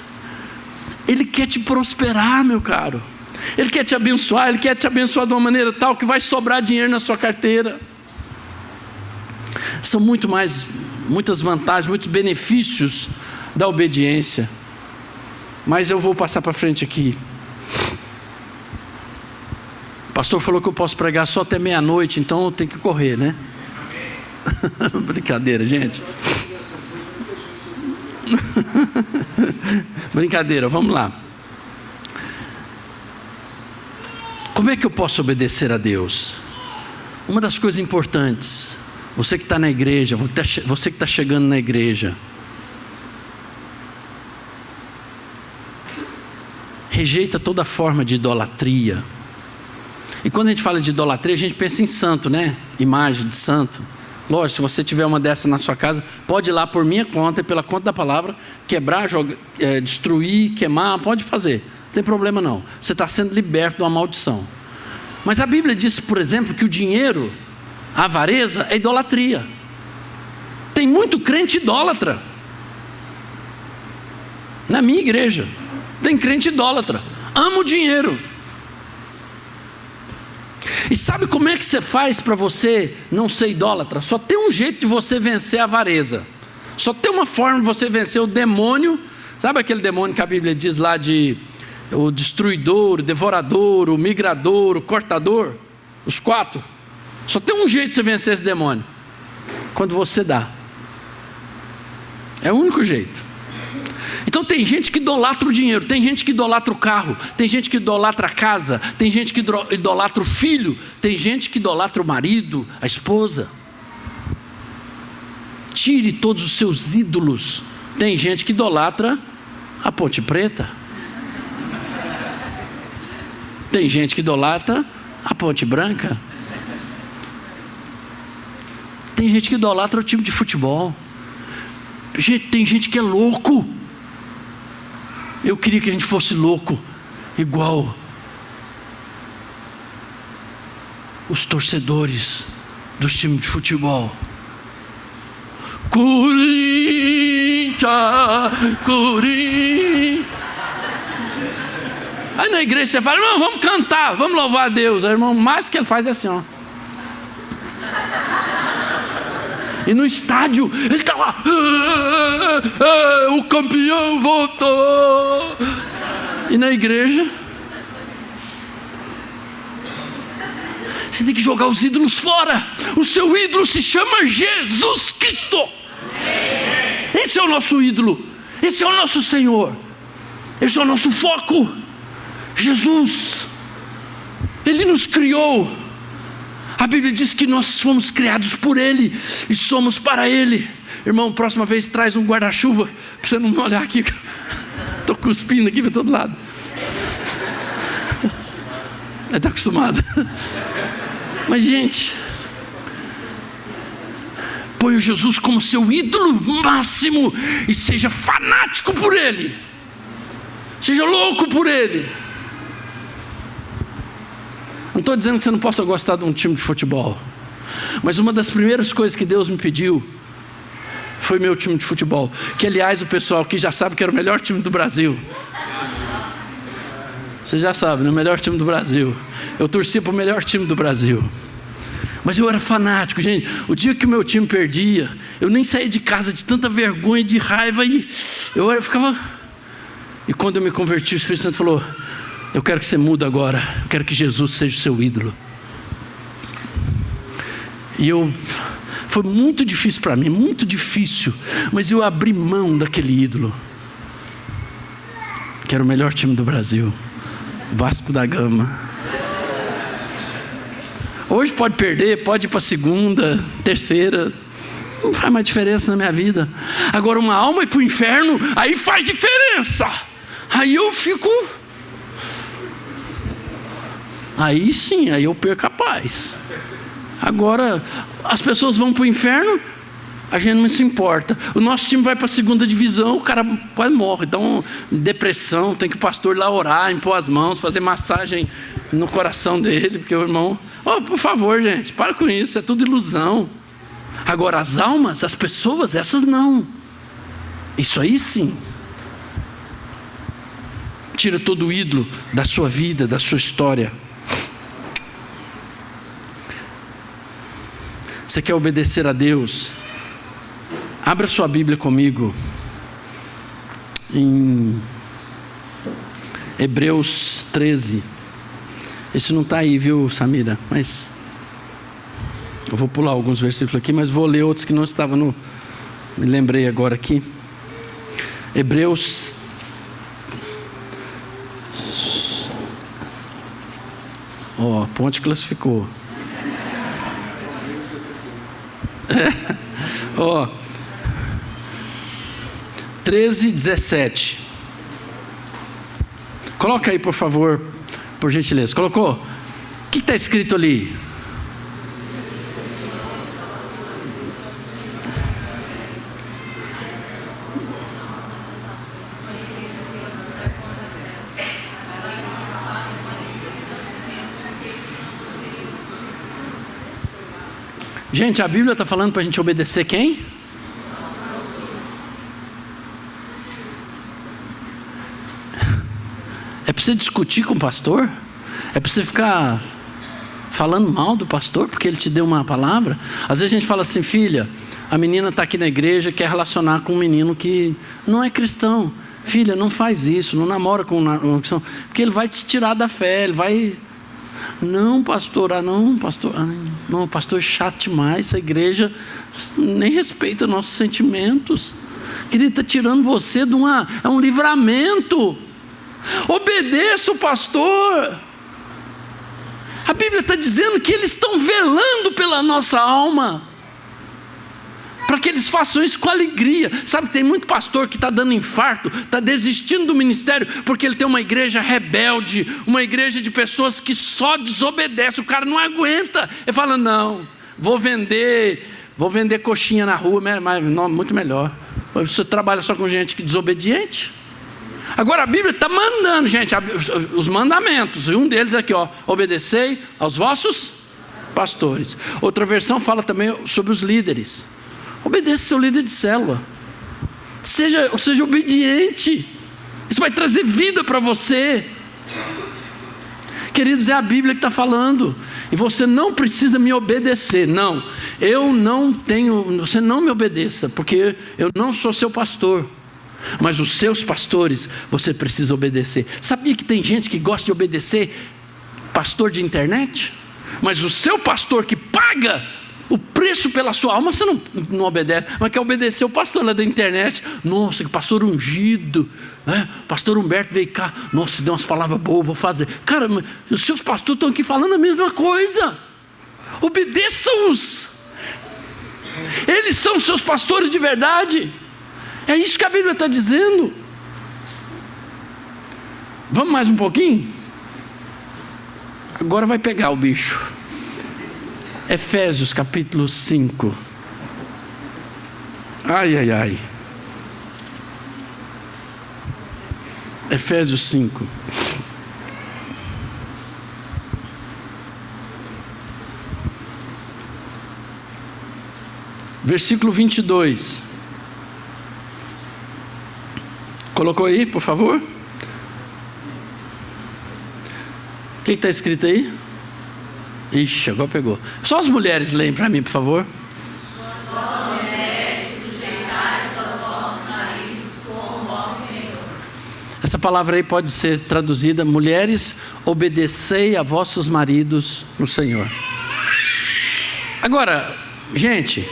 Speaker 1: Ele quer te prosperar, meu caro. Ele quer te abençoar. Ele quer te abençoar de uma maneira tal que vai sobrar dinheiro na sua carteira. São muitas vantagens, muitos benefícios da obediência. Mas eu vou passar para frente aqui. O pastor falou que eu posso pregar só até meia-noite, então eu tenho que correr, né? Brincadeira, gente. Brincadeira, vamos lá. Como é que eu posso obedecer a Deus? Uma das coisas importantes, você que está na igreja, você que está chegando na igreja, rejeita toda forma de idolatria. E quando a gente fala de idolatria, a gente pensa em santo, né? Imagem de santo. Lógico, se você tiver uma dessa na sua casa, pode ir lá por minha conta e pela conta da palavra, quebrar, destruir, queimar, pode fazer. Não tem problema não. Você está sendo liberto de uma maldição. Mas a Bíblia diz, por exemplo, que o dinheiro, a avareza, é idolatria. Tem muito crente idólatra. Na minha igreja, tem crente idólatra. Ama o dinheiro. E sabe como é que você faz para você não ser idólatra? Só tem um jeito de você vencer a avareza. Só tem uma forma de você vencer o demônio. Sabe aquele demônio que a Bíblia diz lá de o destruidor, o devorador, o migrador, o cortador? Os 4. Só tem um jeito de você vencer esse demônio. Quando você dá. É o único jeito. Então tem gente que idolatra o dinheiro, tem gente que idolatra o carro, tem gente que idolatra a casa, tem gente que idolatra o filho, tem gente que idolatra o marido, a esposa. tire todos os seus ídolos. Tem gente que idolatra a Ponte Preta. Tem gente que idolatra a Ponte Branca. Tem gente que idolatra o time de futebol. Tem gente que é louco. Eu queria que a gente fosse louco, igual os torcedores dos times de futebol. Corinthians. Aí na igreja você fala, irmão, vamos cantar, vamos louvar a Deus. Aí, irmão, mais que ele faz é assim, ó. E no estádio, ele está lá, o campeão voltou. E na igreja, você tem que jogar os ídolos fora. O seu ídolo se chama Jesus Cristo. Esse é o nosso ídolo. Esse é o nosso Senhor. Esse é o nosso foco. Jesus. Ele nos criou. A Bíblia diz que nós fomos criados por Ele e somos para Ele. Irmão, próxima vez traz um guarda-chuva para você não me olhar aqui. Estou cuspindo aqui para todo lado. Está acostumado. Mas gente, põe o Jesus como seu ídolo máximo e seja fanático por Ele. Seja louco por Ele. Não estou dizendo que você não possa gostar de um time de futebol, mas uma das primeiras coisas que Deus me pediu foi meu time de futebol, que aliás o pessoal aqui já sabe que era o melhor time do Brasil. Você já sabe, né? O melhor time do Brasil. Eu torcia para o melhor time do Brasil, mas eu era fanático, gente. O dia que o meu time perdia, eu nem saía de casa de tanta vergonha, de raiva, e eu ficava. E quando eu me converti, o Espírito Santo falou: eu quero que você mude agora. Eu quero que Jesus seja o seu ídolo. E foi muito difícil para mim, muito difícil. Mas eu abri mão daquele ídolo, que era o melhor time do Brasil, Vasco da Gama. Hoje pode perder, pode ir para a segunda, terceira, não faz mais diferença na minha vida. Agora uma alma ir para o inferno, aí faz diferença. Aí eu fico... Aí sim, aí eu perco a paz. Agora, as pessoas vão para o inferno, a gente não se importa. O nosso time vai para a segunda divisão, o cara quase morre, dá uma depressão, tem que o pastor lá orar, impor as mãos, fazer massagem no coração dele, porque o irmão... por favor, gente, para com isso, é tudo ilusão. Agora, as almas, as pessoas, essas não. Isso aí sim. Tira todo o ídolo da sua vida, da sua história. Você quer obedecer a Deus? Abra sua Bíblia comigo em Hebreus 13. Esse não está aí, viu, Samira? Mas eu vou pular alguns versículos aqui, mas vou ler outros que não estavam no... Me lembrei agora aqui. Hebreus... a ponte classificou. 13:17. Coloca aí, por favor, por gentileza. Colocou? O que está escrito ali? Gente, a Bíblia está falando para a gente obedecer quem? É para você discutir com o pastor? É para você ficar falando mal do pastor porque ele te deu uma palavra? Às vezes a gente fala assim: filha, a menina está aqui na igreja, quer relacionar com um menino que não é cristão. Filha, não faz isso, não namora com uma cristão, porque ele vai te tirar da fé, ele vai... Não, pastor, não, pastor, chato demais, essa igreja nem respeita nossos sentimentos. Ele está tirando você de é um livramento. Obedeça o pastor. A Bíblia está dizendo que eles estão velando pela nossa alma, para que eles façam isso com alegria. Sabe que tem muito pastor que está dando infarto, está desistindo do ministério, porque ele tem uma igreja rebelde, uma igreja de pessoas que só desobedecem, o cara não aguenta. Ele fala, não, vou vender coxinha na rua, mas não, muito melhor. Você trabalha só com gente que é desobediente. Agora a Bíblia está mandando, gente, os mandamentos, e um deles é aqui, ó, obedecei aos vossos pastores. Outra versão fala também sobre os líderes. Obedeça seu líder de célula. Seja obediente. Isso vai trazer vida para você. Queridos, é a Bíblia que está falando. E você não precisa me obedecer. Não, você não me obedeça, porque eu não sou seu pastor. Mas os seus pastores, você precisa obedecer. Sabia que tem gente que gosta de obedecer pastor de internet? Mas o seu pastor que paga o preço pela sua alma, você não obedece, mas quer obedecer o pastor lá da internet. Nossa, que pastor ungido, né? Pastor Humberto veio cá, nossa, deu umas palavras boas, vou fazer. Cara, os seus pastores estão aqui falando a mesma coisa. Obedeçam-os. Eles são seus pastores de verdade. É isso que a Bíblia está dizendo. Vamos mais um pouquinho? Agora vai pegar o bicho. Efésios capítulo 5. Ai. Efésios 5. Versículo 22. Colocou aí, por favor? O que está escrito aí? Ixi, agora pegou. Só as mulheres leem para mim, por favor.
Speaker 2: Vós mulheres, sujeitais aos vossos maridos como vosso Senhor.
Speaker 1: Essa palavra aí pode ser traduzida: mulheres, obedecei a vossos maridos no Senhor. Agora, gente,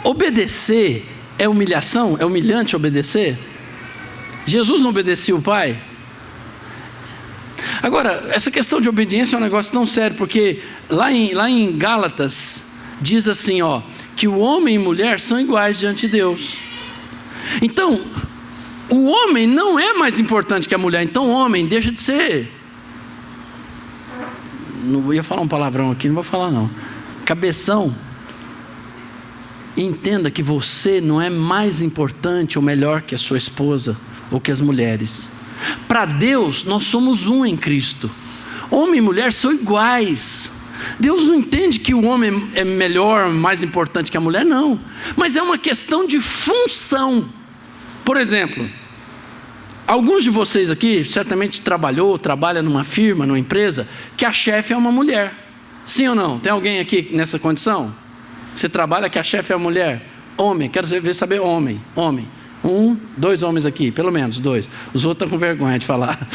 Speaker 1: obedecer é humilhação? É humilhante obedecer? Jesus não obedecia o Pai? Agora, essa questão de obediência é um negócio tão sério, porque lá em Gálatas diz assim, ó, que o homem e mulher são iguais diante de Deus. Então, o homem não é mais importante que a mulher. Então o homem deixa de ser, não ia falar um palavrão aqui, não vou falar não, cabeção. Entenda que você não é mais importante ou melhor que a sua esposa ou que as mulheres. Para Deus nós somos um em Cristo. Homem e mulher são iguais. Deus não entende que o homem é melhor, mais importante que a mulher, não. Mas é uma questão de função. Por exemplo, alguns de vocês aqui certamente trabalha numa firma, numa empresa, que a chefe é uma mulher. Sim ou não? Tem alguém aqui nessa condição? Você trabalha que a chefe é uma mulher? Homem, quero saber homem. 2 homens aqui, pelo menos 2. Os outros estão com vergonha de falar.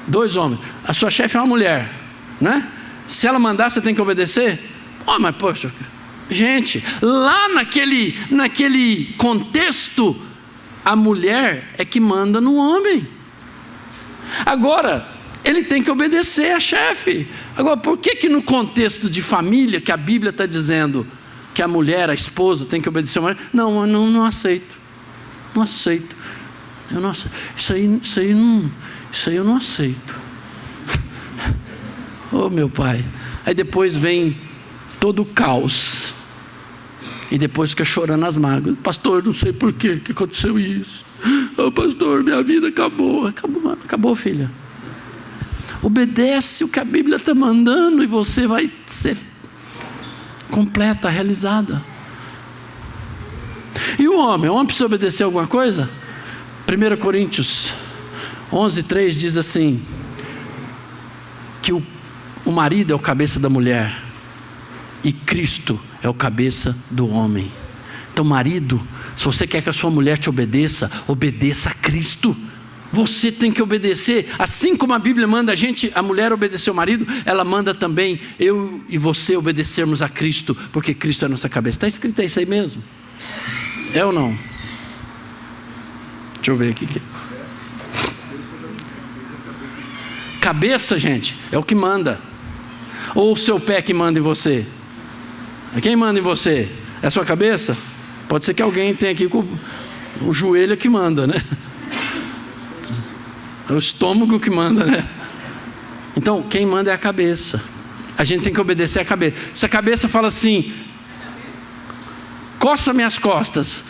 Speaker 1: 2 homens. A sua chefe é uma mulher, né? Se ela mandar, você tem que obedecer? Oh, mas poxa, gente, lá naquele contexto, a mulher é que manda no homem. Agora, ele tem que obedecer a chefe. Agora, por que no contexto de família, que a Bíblia está dizendo que a mulher, a esposa, tem que obedecer ao marido? Não aceito. Não aceito. Isso aí eu não aceito. Oh, meu pai. Aí depois vem todo o caos. E depois fica chorando as mágoas. Pastor, não sei por que aconteceu isso. Oh, pastor, minha vida acabou. Acabou, filha. Obedece o que a Bíblia está mandando e você vai ser completa, realizada. E o homem precisa obedecer alguma coisa? 1 Coríntios 11:3 diz assim, que o marido é o cabeça da mulher e Cristo é o cabeça do homem. Então, marido, se você quer que a sua mulher te obedeça a Cristo. Você tem que obedecer, assim como a Bíblia manda a mulher obedecer ao marido, ela manda também eu e você obedecermos a Cristo, porque Cristo é a nossa cabeça. Está escrito isso aí mesmo? É ou não? Deixa eu ver aqui. Cabeça, gente, é o que manda. Ou o seu pé que manda em você? Quem manda em você? É a sua cabeça? Pode ser que alguém tenha aqui com o joelho que manda, né? É o estômago que manda, né? Então, quem manda é a cabeça. A gente tem que obedecer a cabeça. Se a cabeça fala assim, coça minhas costas,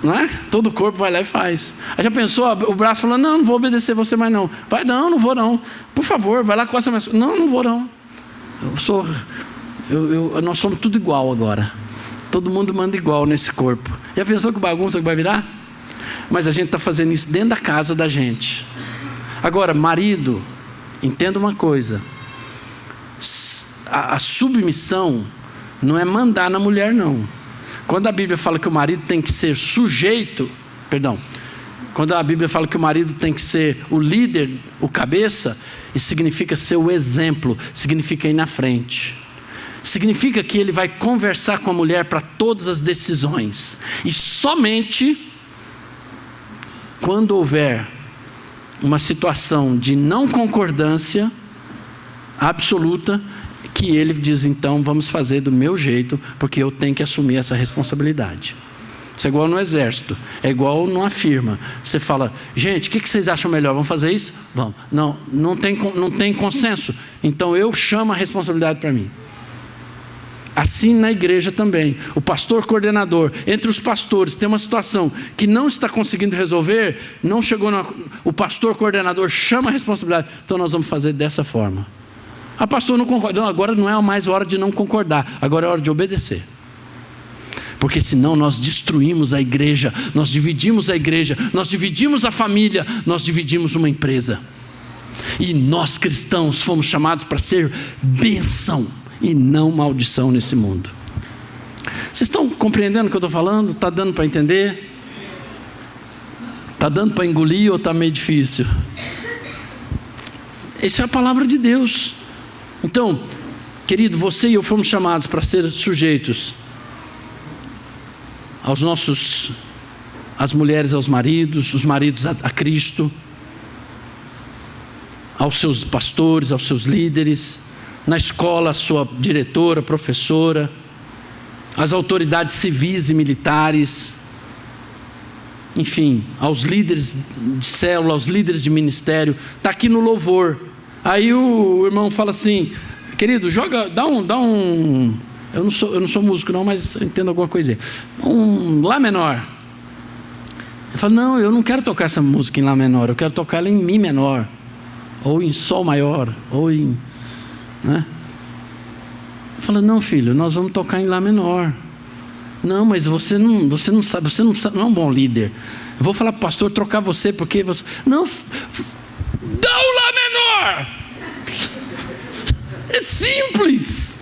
Speaker 1: não é? Todo o corpo vai lá e faz. Aí já pensou, o braço falando, não vou obedecer você mais não. Vai, não vou não. Por favor, vai lá, coça minhas costas. Não vou não. Nós somos tudo igual agora. Todo mundo manda igual nesse corpo. Já pensou que bagunça que vai virar? Mas a gente está fazendo isso dentro da casa da gente. Agora, marido, entenda uma coisa. A submissão não é mandar na mulher, não. Quando a Bíblia fala que o marido tem que ser sujeito, quando a Bíblia fala que o marido tem que ser o líder, o cabeça, isso significa ser o exemplo, significa ir na frente. Significa que ele vai conversar com a mulher para todas as decisões. E somente quando houver uma situação de não concordância absoluta, que ele diz, então vamos fazer do meu jeito, porque eu tenho que assumir essa responsabilidade. Isso é igual no exército, é igual numa firma. Você fala, gente, o que vocês acham melhor? Vamos fazer isso? Vamos. Não tem consenso. Então eu chamo a responsabilidade para mim. Assim na igreja também, o pastor coordenador, entre os pastores, tem uma situação que não está conseguindo resolver, não chegou o pastor coordenador chama a responsabilidade, então nós vamos fazer dessa forma. A pastor não concorda, agora não é mais hora de não concordar, agora é hora de obedecer. Porque senão nós destruímos a igreja, nós dividimos a igreja, nós dividimos a família, nós dividimos uma empresa. E nós cristãos fomos chamados para ser bênção e não maldição nesse mundo. Vocês estão compreendendo o que eu estou falando? Está dando para entender? Está dando para engolir ou está meio difícil? Essa é a palavra de Deus. Então, querido, você e eu fomos chamados para ser sujeitos às mulheres aos maridos, os maridos a Cristo, aos seus pastores, aos seus líderes, na escola, a sua diretora, professora, às autoridades civis e militares, enfim, aos líderes de célula, aos líderes de ministério. Está aqui no louvor. Aí o irmão fala assim, querido, dá um eu não sou músico não, mas eu entendo alguma coisa. Um Lá menor. Eu falo, não, eu não quero tocar essa música em Lá menor, eu quero tocar ela em Mi menor, ou em Sol maior, ou em... né? Eu falo, não filho, nós vamos tocar em Lá menor. Não, mas você não sabe, não é um bom líder. Eu vou falar para o pastor trocar você, porque você... Não, dá o Lá menor. É simples.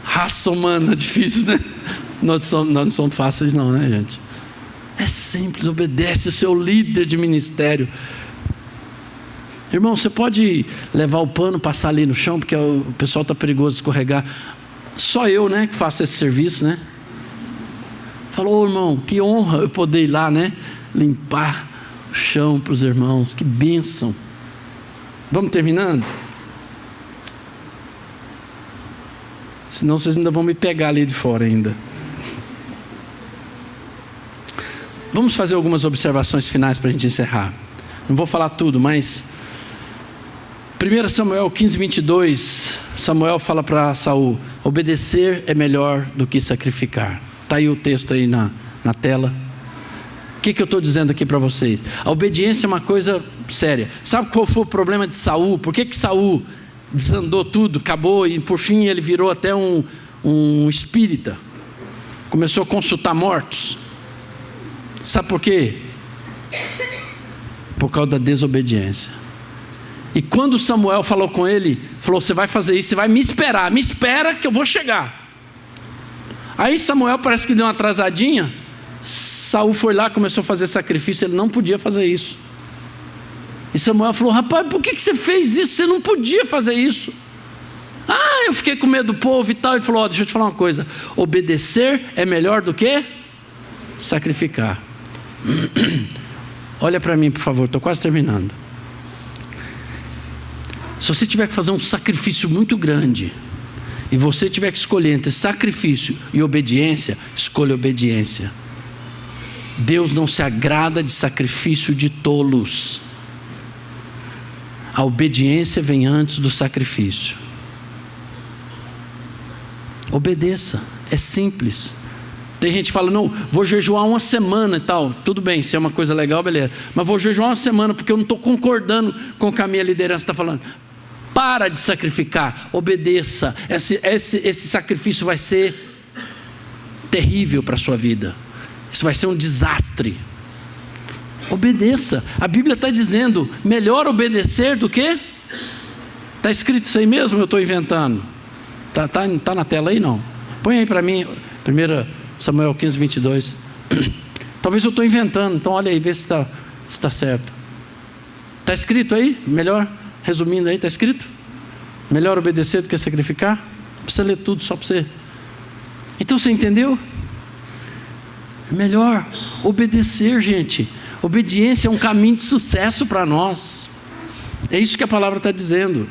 Speaker 1: Raça humana, difícil, né? Nós não somos fáceis não, né, gente? É simples, obedece o seu líder de ministério. Irmão, você pode levar o pano, passar ali no chão, porque o pessoal está perigoso escorregar. Só eu, né, que faço esse serviço, né? Falou, irmão, que honra eu poder ir lá, né? Limpar o chão para os irmãos, que bênção. Vamos terminando? Senão vocês ainda vão me pegar ali de fora ainda. Vamos fazer algumas observações finais para a gente encerrar. Não vou falar tudo, mas 1 Samuel 15, 22, Samuel fala para Saul, obedecer é melhor do que sacrificar. Está aí o texto aí na tela. O que eu estou dizendo aqui para vocês? A obediência é uma coisa séria. Sabe qual foi o problema de Saul? Por que Saul desandou tudo, acabou e por fim ele virou até um espírita? Começou a consultar mortos. Sabe por quê? Por causa da desobediência. E quando Samuel falou com ele, falou, você vai fazer isso, você vai me espera que eu vou chegar. Aí Samuel parece que deu uma atrasadinha. Saul foi lá, começou a fazer sacrifício, ele não podia fazer isso. E Samuel falou, rapaz, por que você fez isso? Você não podia fazer isso. Eu fiquei com medo do povo e tal. Ele falou, deixa eu te falar uma coisa, obedecer é melhor do que sacrificar. Olha para mim, por favor, estou quase terminando. Se você tiver que fazer um sacrifício muito grande, e você tiver que escolher entre sacrifício e obediência, escolha obediência. Deus não se agrada de sacrifício de tolos. A obediência vem antes do sacrifício. Obedeça, é simples. Tem gente que fala, não, vou jejuar uma semana e tal. Tudo bem, se é uma coisa legal, beleza. Mas vou jejuar uma semana porque eu não estou concordando com o que a minha liderança está falando. Para de sacrificar, obedeça. Esse sacrifício vai ser terrível para a sua vida. Isso vai ser um desastre. Obedeça. A Bíblia está dizendo, melhor obedecer do que? Está escrito isso aí mesmo ou eu estou inventando? Tá na tela aí não? Põe aí para mim, 1 Samuel 15, 22. Talvez eu estou inventando, então olha aí, vê se está certo. Está escrito aí? Melhor, resumindo aí, está escrito? Melhor obedecer do que sacrificar? Não precisa ler tudo só para você. Então você entendeu? Melhor obedecer, gente. Obediência é um caminho de sucesso para nós. É isso que a palavra está dizendo.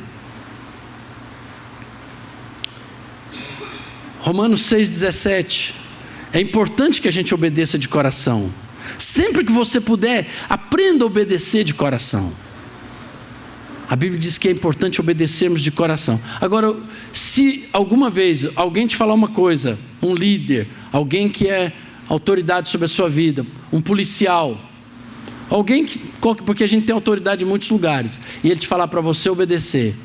Speaker 1: Romanos 6,17. É importante que a gente obedeça de coração. Sempre que você puder, aprenda a obedecer de coração. A Bíblia diz que é importante obedecermos de coração. Agora, se alguma vez alguém te falar uma coisa, um líder, alguém que é autoridade sobre a sua vida, um policial, alguém que, porque a gente tem autoridade em muitos lugares, e ele te falar para você obedecer,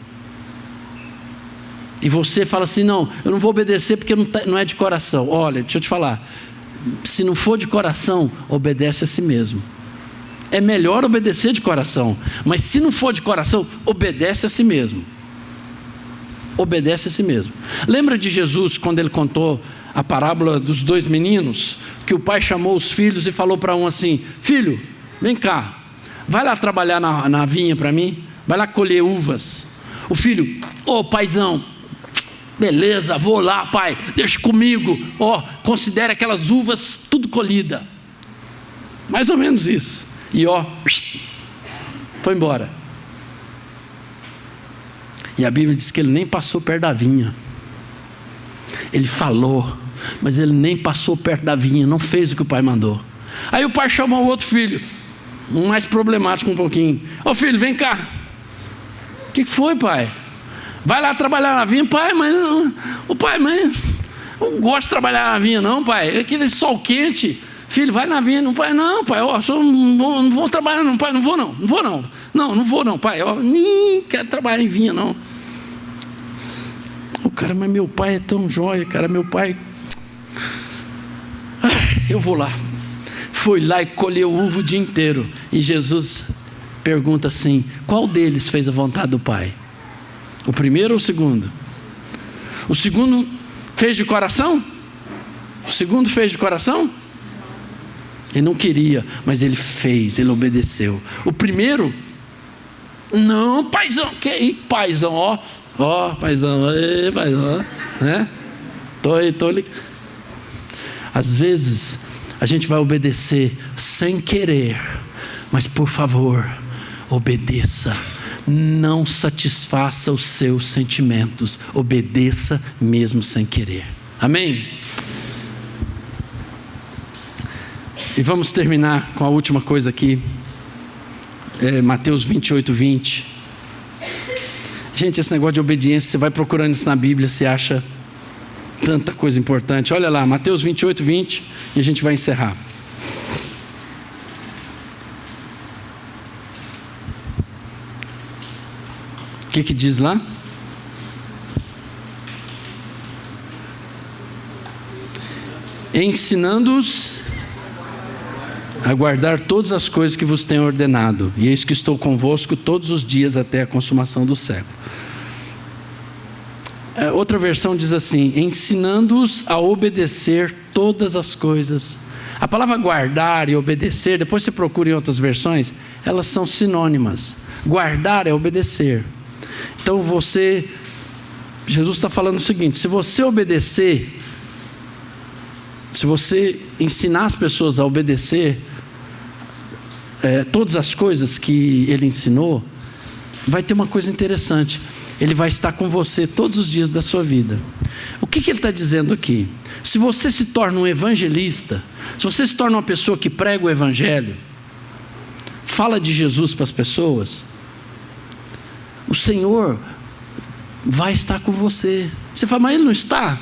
Speaker 1: e você fala assim, não, eu não vou obedecer porque não é de coração. Olha, deixa eu te falar, se não for de coração, obedece a si mesmo. É melhor obedecer de coração, mas se não for de coração, obedece a si mesmo. Obedece a si mesmo. Lembra de Jesus quando ele contou a parábola dos 2 meninos, que o pai chamou os filhos e falou para um assim, filho, vem cá, vai lá trabalhar na vinha para mim, vai lá colher uvas. O filho, paizão, beleza, vou lá, pai, deixa comigo, considere aquelas uvas tudo colhida. Mais ou menos isso. E foi embora. E a Bíblia diz que ele nem passou perto da vinha. Ele falou, mas ele nem passou perto da vinha, não fez o que o pai mandou. Aí o pai chamou o outro filho, um mais problemático um pouquinho. Filho, vem cá. O que foi, pai? Vai lá trabalhar na vinha. Pai, mas não gosto de trabalhar na vinha não, pai. É aquele sol quente. Filho, vai na vinha. Pai, não, pai, não vou trabalhar não, pai, não vou não, pai, nem quero trabalhar em vinha não. Cara, mas meu pai é tão jóia, cara, meu pai, eu vou lá. Foi lá e colheu uva o dia inteiro. E Jesus pergunta assim, qual deles fez a vontade do pai? O primeiro ou o segundo? O segundo fez de coração? O segundo fez de coração? Ele não queria, mas ele fez, ele obedeceu. O primeiro, não, paizão, que aí, paizão, paizão, né? Tô ali. Às vezes, a gente vai obedecer sem querer, mas por favor, obedeça. Não satisfaça os seus sentimentos, obedeça mesmo sem querer. Amém? E vamos terminar com a última coisa aqui, Mateus 28, 20. Gente, esse negócio de obediência, você vai procurando isso na Bíblia, você acha tanta coisa importante. Olha lá, Mateus 28, 20, e a gente vai encerrar. O que diz lá? Ensinando-os a guardar todas as coisas que vos tenho ordenado, e eis que estou convosco todos os dias até a consumação do século. Outra versão diz assim, ensinando-os a obedecer todas as coisas. A palavra guardar e obedecer, depois você procura em outras versões, elas são sinônimas. Guardar é obedecer. Então Jesus está falando o seguinte, se você obedecer, se você ensinar as pessoas a obedecer todas as coisas que ele ensinou, vai ter uma coisa interessante, ele vai estar com você todos os dias da sua vida. O que ele está dizendo aqui? Se você se torna um evangelista, se você se torna uma pessoa que prega o evangelho, fala de Jesus para as pessoas, o Senhor vai estar com você. Você fala, mas Ele não está?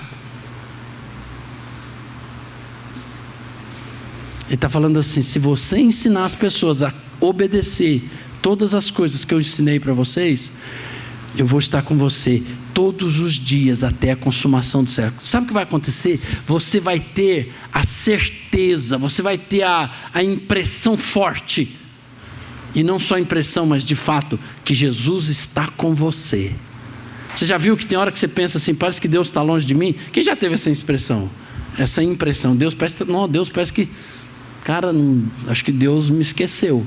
Speaker 1: Ele está falando assim: se você ensinar as pessoas a obedecer todas as coisas que eu ensinei para vocês, eu vou estar com você todos os dias até a consumação do século. Sabe o que vai acontecer? Você vai ter a certeza, você vai ter a impressão forte, e não só a impressão, mas de fato, que Jesus está com você. Você já viu que tem hora que você pensa assim, parece que Deus está longe de mim? Quem já teve essa impressão? Deus parece que, cara, acho que Deus me esqueceu.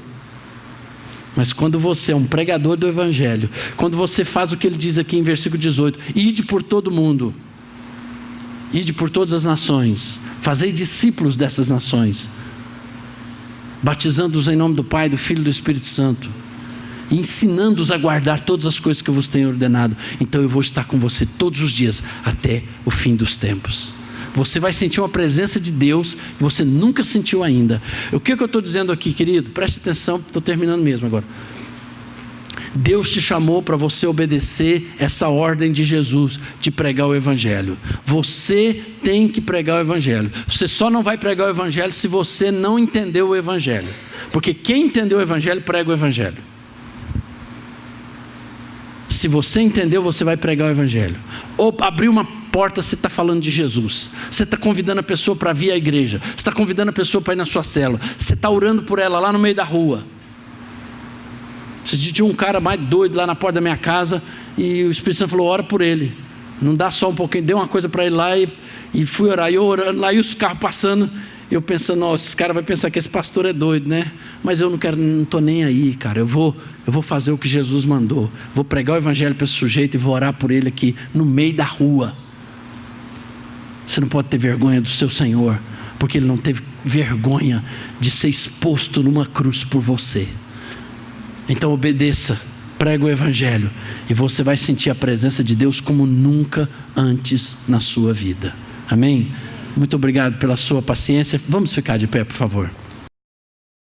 Speaker 1: Mas quando você é um pregador do evangelho, quando você faz o que ele diz aqui em versículo 18, ide por todo mundo, ide por todas as nações, fazei discípulos dessas nações, batizando-os em nome do Pai, do Filho e do Espírito Santo, ensinando-os a guardar todas as coisas que eu vos tenho ordenado. Então eu vou estar com você todos os dias até o fim dos tempos. Você vai sentir uma presença de Deus que você nunca sentiu ainda. O que eu estou dizendo aqui, querido? Preste atenção, estou terminando mesmo agora. Deus te chamou para você obedecer essa ordem de Jesus, de pregar o evangelho. Você tem que pregar o evangelho. Você só não vai pregar o evangelho se você não entendeu o evangelho. Porque quem entendeu o evangelho, prega o evangelho. Se você entendeu, você vai pregar o evangelho. Ou abrir uma porta, você está falando de Jesus. Você está convidando a pessoa para vir à igreja. Você está convidando a pessoa para ir na sua célula. Você está orando por ela lá no meio da rua. Você tinha um cara mais doido lá na porta da minha casa, e o Espírito Santo falou, ora por ele. Não dá só um pouquinho, deu uma coisa para ele lá, e fui orar. E eu orando lá, e os carros passando, eu pensando, nossa, esse cara vai pensar que esse pastor é doido, né? Mas eu não estou nem aí, cara. Eu vou fazer o que Jesus mandou. Vou pregar o evangelho para esse sujeito e vou orar por ele aqui no meio da rua. Você não pode ter vergonha do seu Senhor, porque Ele não teve vergonha de ser exposto numa cruz por você. Então obedeça, prega o evangelho, e você vai sentir a presença de Deus como nunca antes na sua vida. Amém? Muito obrigado pela sua paciência. Vamos ficar de pé, por favor.